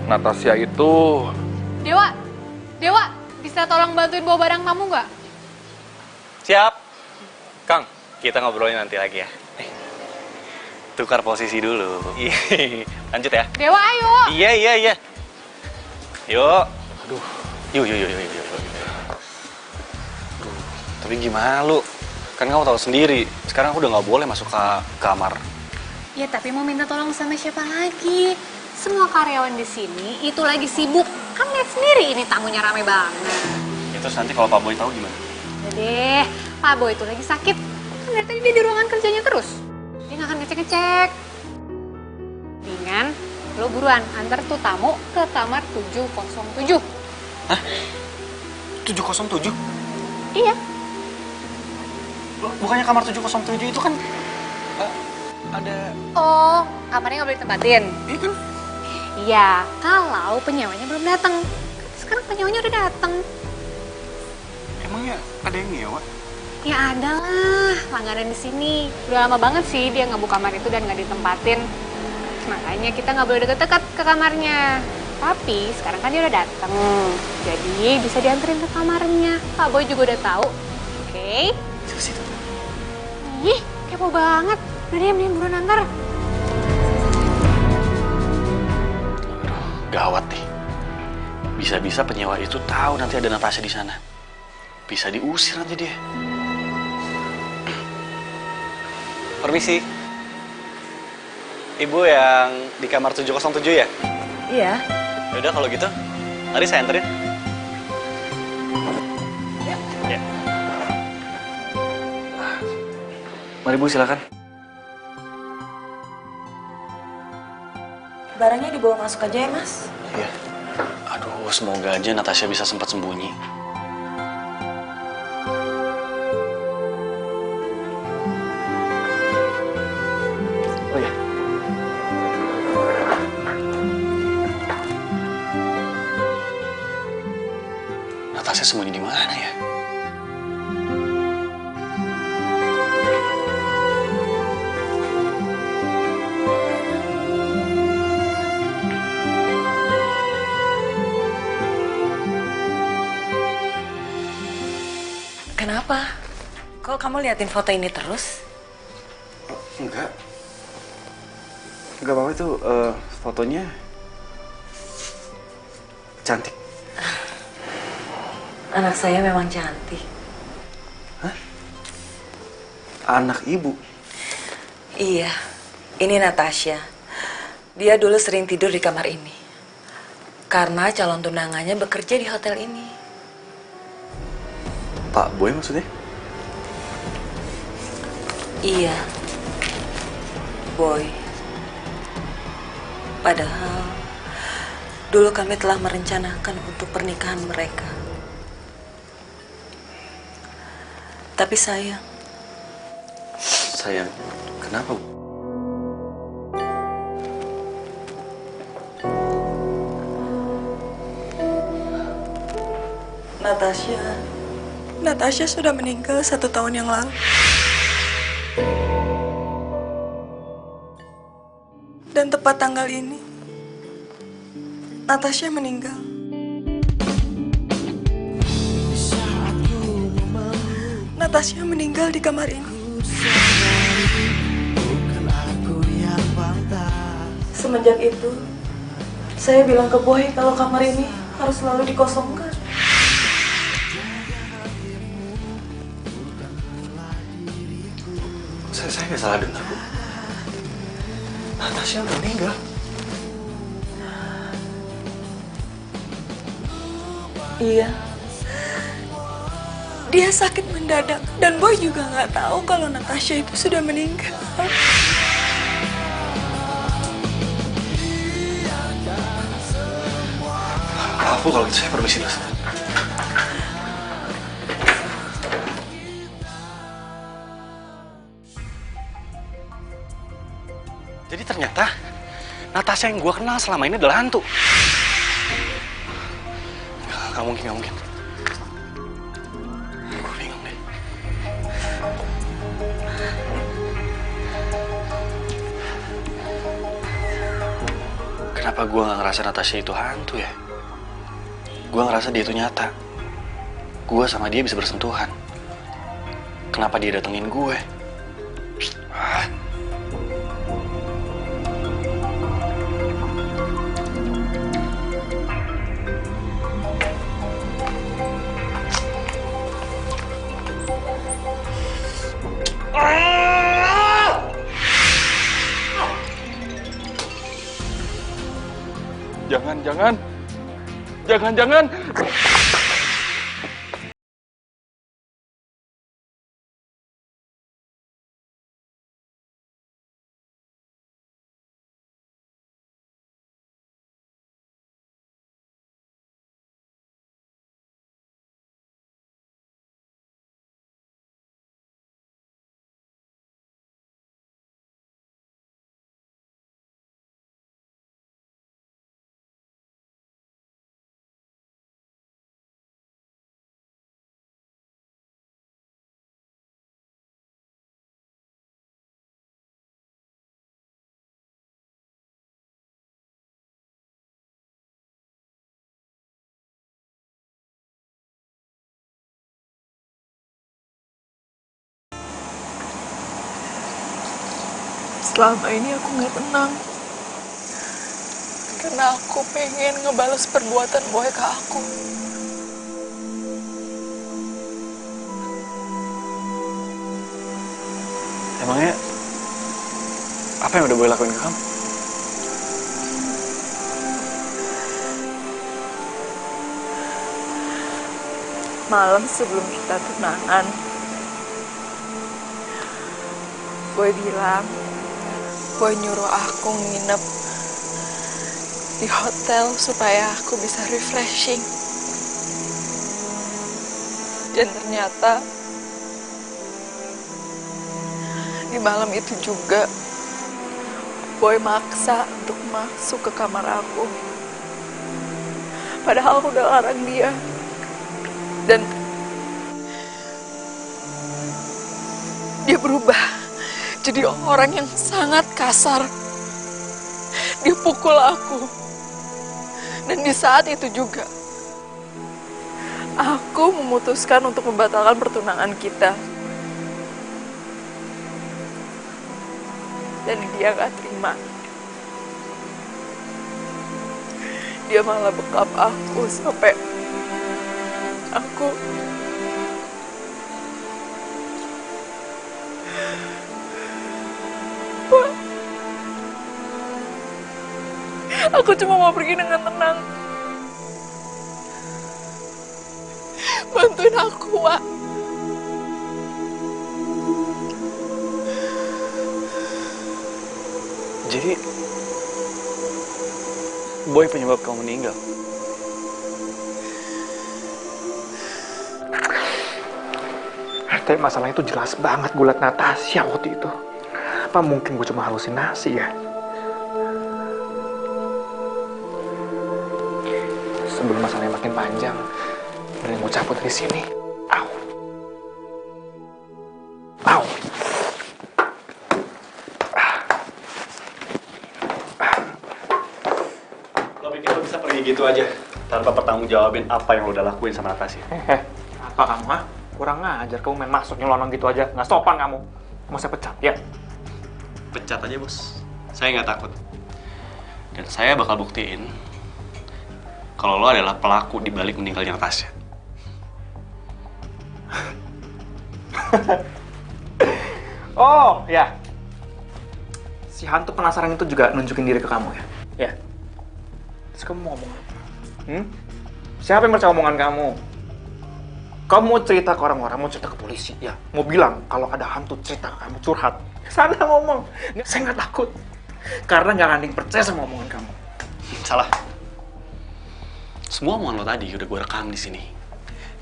Natasha itu... Dewa, bisa tolong bantuin bawa barang tamu nggak? Siap. Kang, kita ngobrolin nanti lagi ya. Tukar posisi dulu. Lanjut ya. Dewa, ayo. Iya. Yuk. Aduh. Yuk. Tapi gimana lu? Kan kamu tahu sendiri, sekarang aku udah nggak boleh masuk ke kamar. Ya tapi mau minta tolong sama siapa lagi? Semua karyawan di sini itu lagi sibuk. Kan lihat sendiri ini tamunya rame banget. Ya, terus nanti kalau Pak Boy tahu gimana? Udah deh, Pak Boy itu lagi sakit. Kan dari tadi dia di ruangan kerjanya terus. Dia nggak akan ngecek-ngecek. Mendingan lo buruan antar tuh tamu ke kamar 707. Hah? 707? Iya. Bukannya kamar 707 itu kan ada... Oh, kamarnya nggak boleh ditempatin? Iya kan? Iya, kalau penyewanya belum datang. Sekarang penyewanya udah datang. Emangnya ada yang nyewa? Ya ada lah, langganan di sini. Udah lama banget sih dia ngebuka kamar itu dan nggak ditempatin. Makanya kita nggak boleh deket-deket ke kamarnya. Tapi sekarang kan dia udah datang. Jadi bisa dianterin ke kamarnya. Pak Boy juga udah tahu. Oke? Ke situ. Ih, kepo banget. Udah deh, mending buruan antar. Gawat nih. Bisa-bisa penyewa itu tahu nanti ada Natasha di sana. Bisa diusir nanti dia. Permisi. Ibu yang di kamar 707 ya? Iya. Yaudah kalau gitu, mari saya anterin. Ya. Ya. Mari Bu, silakan. Barangnya dibawa masuk aja ya, Mas? Iya. Aduh, semoga aja Natasha bisa sempat sembunyi. Oh ya. Natasha sembunyi di mana ya? Kenapa? Kok kamu liatin foto ini terus? Enggak. Enggak apa-apa itu fotonya cantik. Anak saya memang cantik. Hah? Anak ibu? Iya, ini Natasha. Dia dulu sering tidur di kamar ini. Karena calon tunangannya bekerja di hotel ini. Pak Boy maksudnya? Iya, Boy. Padahal dulu kami telah merencanakan untuk pernikahan mereka. Tapi sayang. Sayang, kenapa Bu? Natasha sudah meninggal 1 tahun yang lalu. Dan tepat tanggal ini, Natasha meninggal. Natasha meninggal di kamar ini. Semenjak itu, saya bilang ke Boy kalau kamar ini harus selalu dikosongkan. Saya nggak salah dengar, Bu. Natasha udah meninggal. Iya. Dia sakit mendadak dan Boy juga nggak tahu kalau Natasha itu sudah meninggal. Maaf Bu, kalau gitu saya permisi dulu. Jadi ternyata Natasha yang gue kenal selama ini adalah hantu. Gak mungkin, gak mungkin. Gue bingung deh. Kenapa gue gak ngerasa Natasha itu hantu ya? Gue ngerasa dia itu nyata. Gue sama dia bisa bersentuhan. Kenapa dia datengin gue? Hah? Jangan-jangan. Selama ini aku nggak tenang. Karena aku pengen ngebales perbuatan Boy ke aku. Emangnya apa yang udah Boy lakuin ke kamu? Malam sebelum kita tunangan, Boy bilang, Boy nyuruh aku nginep di hotel supaya aku bisa refreshing. Dan ternyata di malam itu juga Boy maksa untuk masuk ke kamar aku. Padahal aku udah larang dia. Dan dia berubah jadi orang yang sangat kasar. Dia pukul aku. Dan di saat itu juga aku memutuskan untuk membatalkan pertunangan kita. Dan dia gak terima. Dia malah bekap aku sampai aku cuma mau pergi dengan tenang. Bantuin aku, Wak. Jadi Boy penyebab kamu meninggal? Tapi masalahnya itu jelas banget gue liat Natasha waktu itu. Apa mungkin gue cuma halusinasi ya? Sebelum masalahnya makin panjang, mending gue cabut dari sini. Au. Au. Lo pikir lo bisa pergi gitu aja tanpa pertanggungjawabin apa yang lo udah lakuin sama Natasha? Apa kamu, ha? Kurang ngajar, kamu main masuk nyelonong gitu aja. Nggak sopan kamu. Mau saya pecat, ya? Pecat aja, Bos. Saya nggak takut. Dan saya bakal buktiin kalau lo adalah pelaku di balik meninggalnya Natasha. Oh, ya. Si hantu penasaran itu juga nunjukin diri ke kamu, ya? Ya. Terus kamu mau ngomong apa? Siapa yang percaya omongan kamu? Kamu mau cerita ke orang-orang, mau cerita ke polisi, ya? Mau bilang kalau ada hantu cerita ke kamu, curhat. Sana ngomong. Saya nggak takut. Karena nggak akan ada yang percaya sama omongan kamu. Salah. Semua omongan lo tadi udah gue rekam di sini.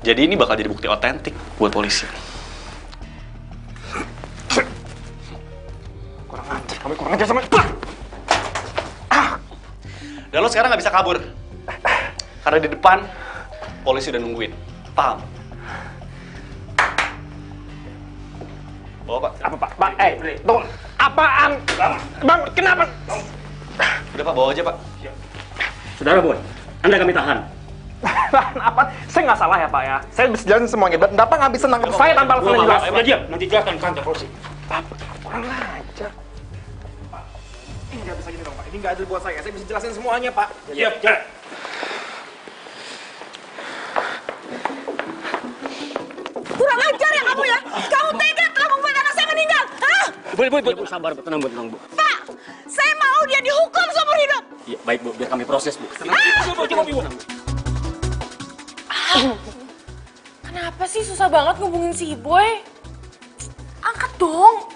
Jadi ini bakal jadi bukti otentik buat polisi. Kurang ajar, kamu kurang ajar sama... Dan lo sekarang nggak bisa kabur. Karena di depan, polisi udah nungguin. Paham? Bawa, Pak. Apa, Pak? Pak, tunggu. Apaan? Bang, kenapa? Udah, Pak, bawa aja, Pak. Saudara Boy, Anda kami tahan. Apa? Saya nggak salah ya, Pak, ya? Saya bisa jelasin semuanya. Dan Bapak nggak bisa nangkep saya tanpa alasan yang jelas. Udah diam, nanti jelaskan ke kantor polisi. Bapak, kurang ajar. Pak, ini nggak bisa gini dong, Pak. Ini nggak adil buat saya. Saya bisa jelasin semuanya, Pak. Siap, jalan. Kurang ajar ya kamu ya! Kamu tega telah membuat anak saya meninggal! Hah? Bu, sabar, tenang, Bu. Pak, saya mau dia dihukum seumur hidup! Iya, baik Bu, biar kami proses Bu. Coba Bu. Kenapa sih susah banget ngubungin si Boy? Angkat dong.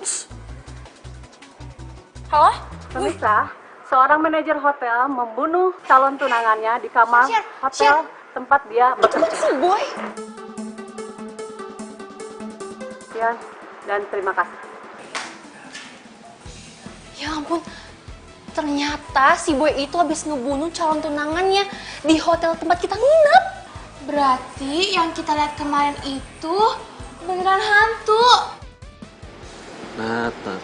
Halo? Pemirsa, seorang manajer hotel membunuh calon tunangannya di kamar hotel tempat dia bekerja. Si Boy. Sekian dan terima kasih. Ya ampun, ternyata si Boy itu habis ngebunuh calon tunangannya di hotel tempat kita nginep. Berarti yang kita lihat kemarin itu beneran hantu. Nata.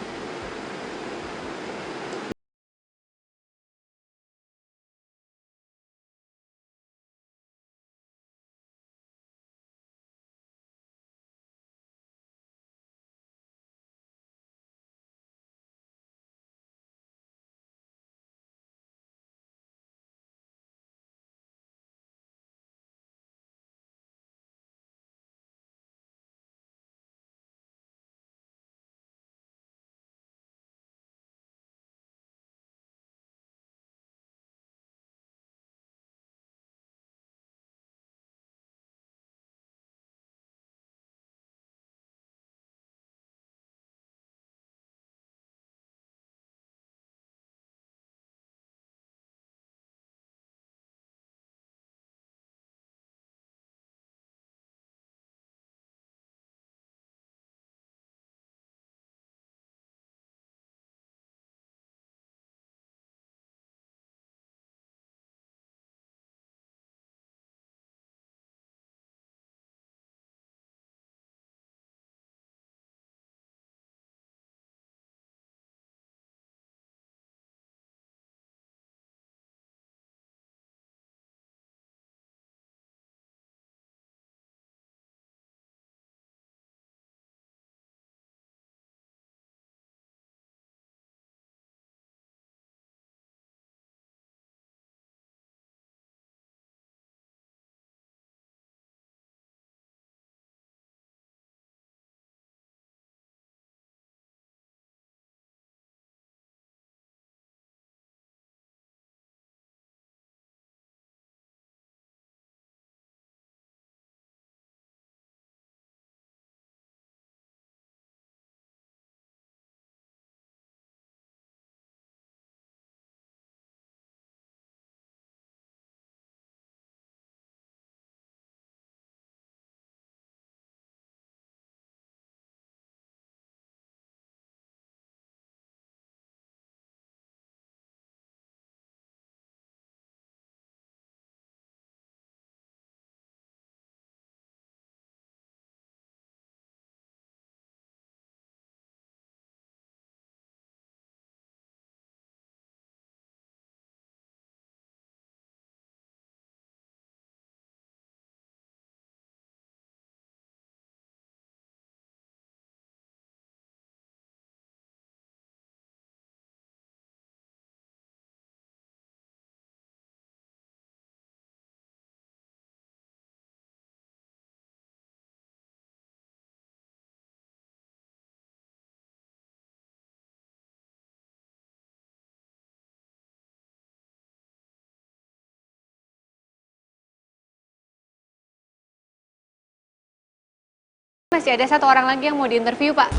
Masih ada satu orang lagi yang mau diinterview, Pak.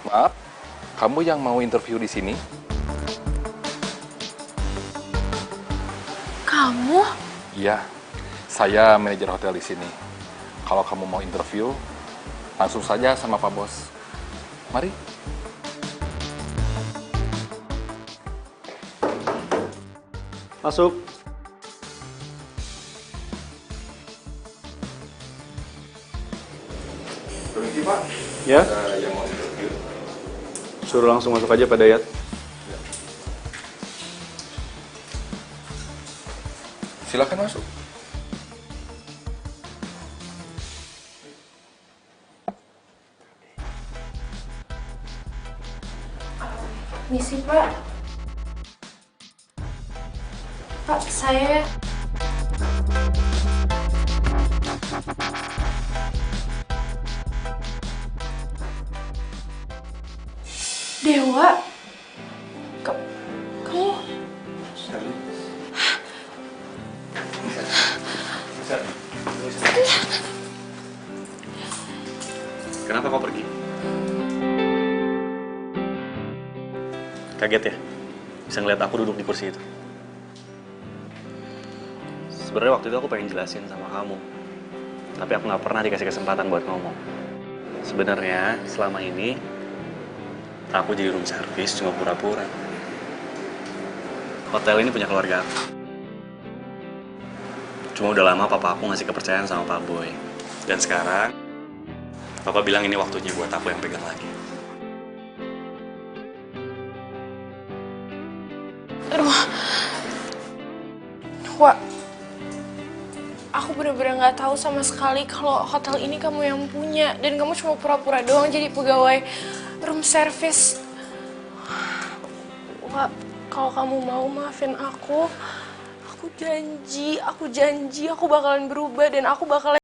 Maaf, kamu yang mau interview di sini? Kamu? Iya, saya manajer hotel di sini. Kalau kamu mau interview, langsung saja sama Pak Bos. Mari. Masuk. Permisi Pak. Ya. Ada yang mau interview. Suruh langsung masuk aja Pak Dayat. Silakan masuk. Misi Pak. Pak, saya... Dewa? Kamu? Kenapa kau pergi? Kaget ya? Bisa ngeliat aku duduk di kursi itu. Sebenarnya waktu itu aku pengen jelasin sama kamu. Tapi aku nggak pernah dikasih kesempatan buat ngomong. Sebenarnya selama ini aku jadi room service cuma pura-pura. Hotel ini punya keluarga aku. Cuma udah lama papa aku ngasih kepercayaan sama Pak Boy. Dan sekarang papa bilang ini waktunya buat aku yang pegang lagi. Aduh. Wak, aku bener-bener nggak tahu sama sekali kalau hotel ini kamu yang punya dan kamu cuma pura-pura doang jadi pegawai room service. Wak, kalau kamu mau maafin aku janji aku bakalan berubah dan aku bakalan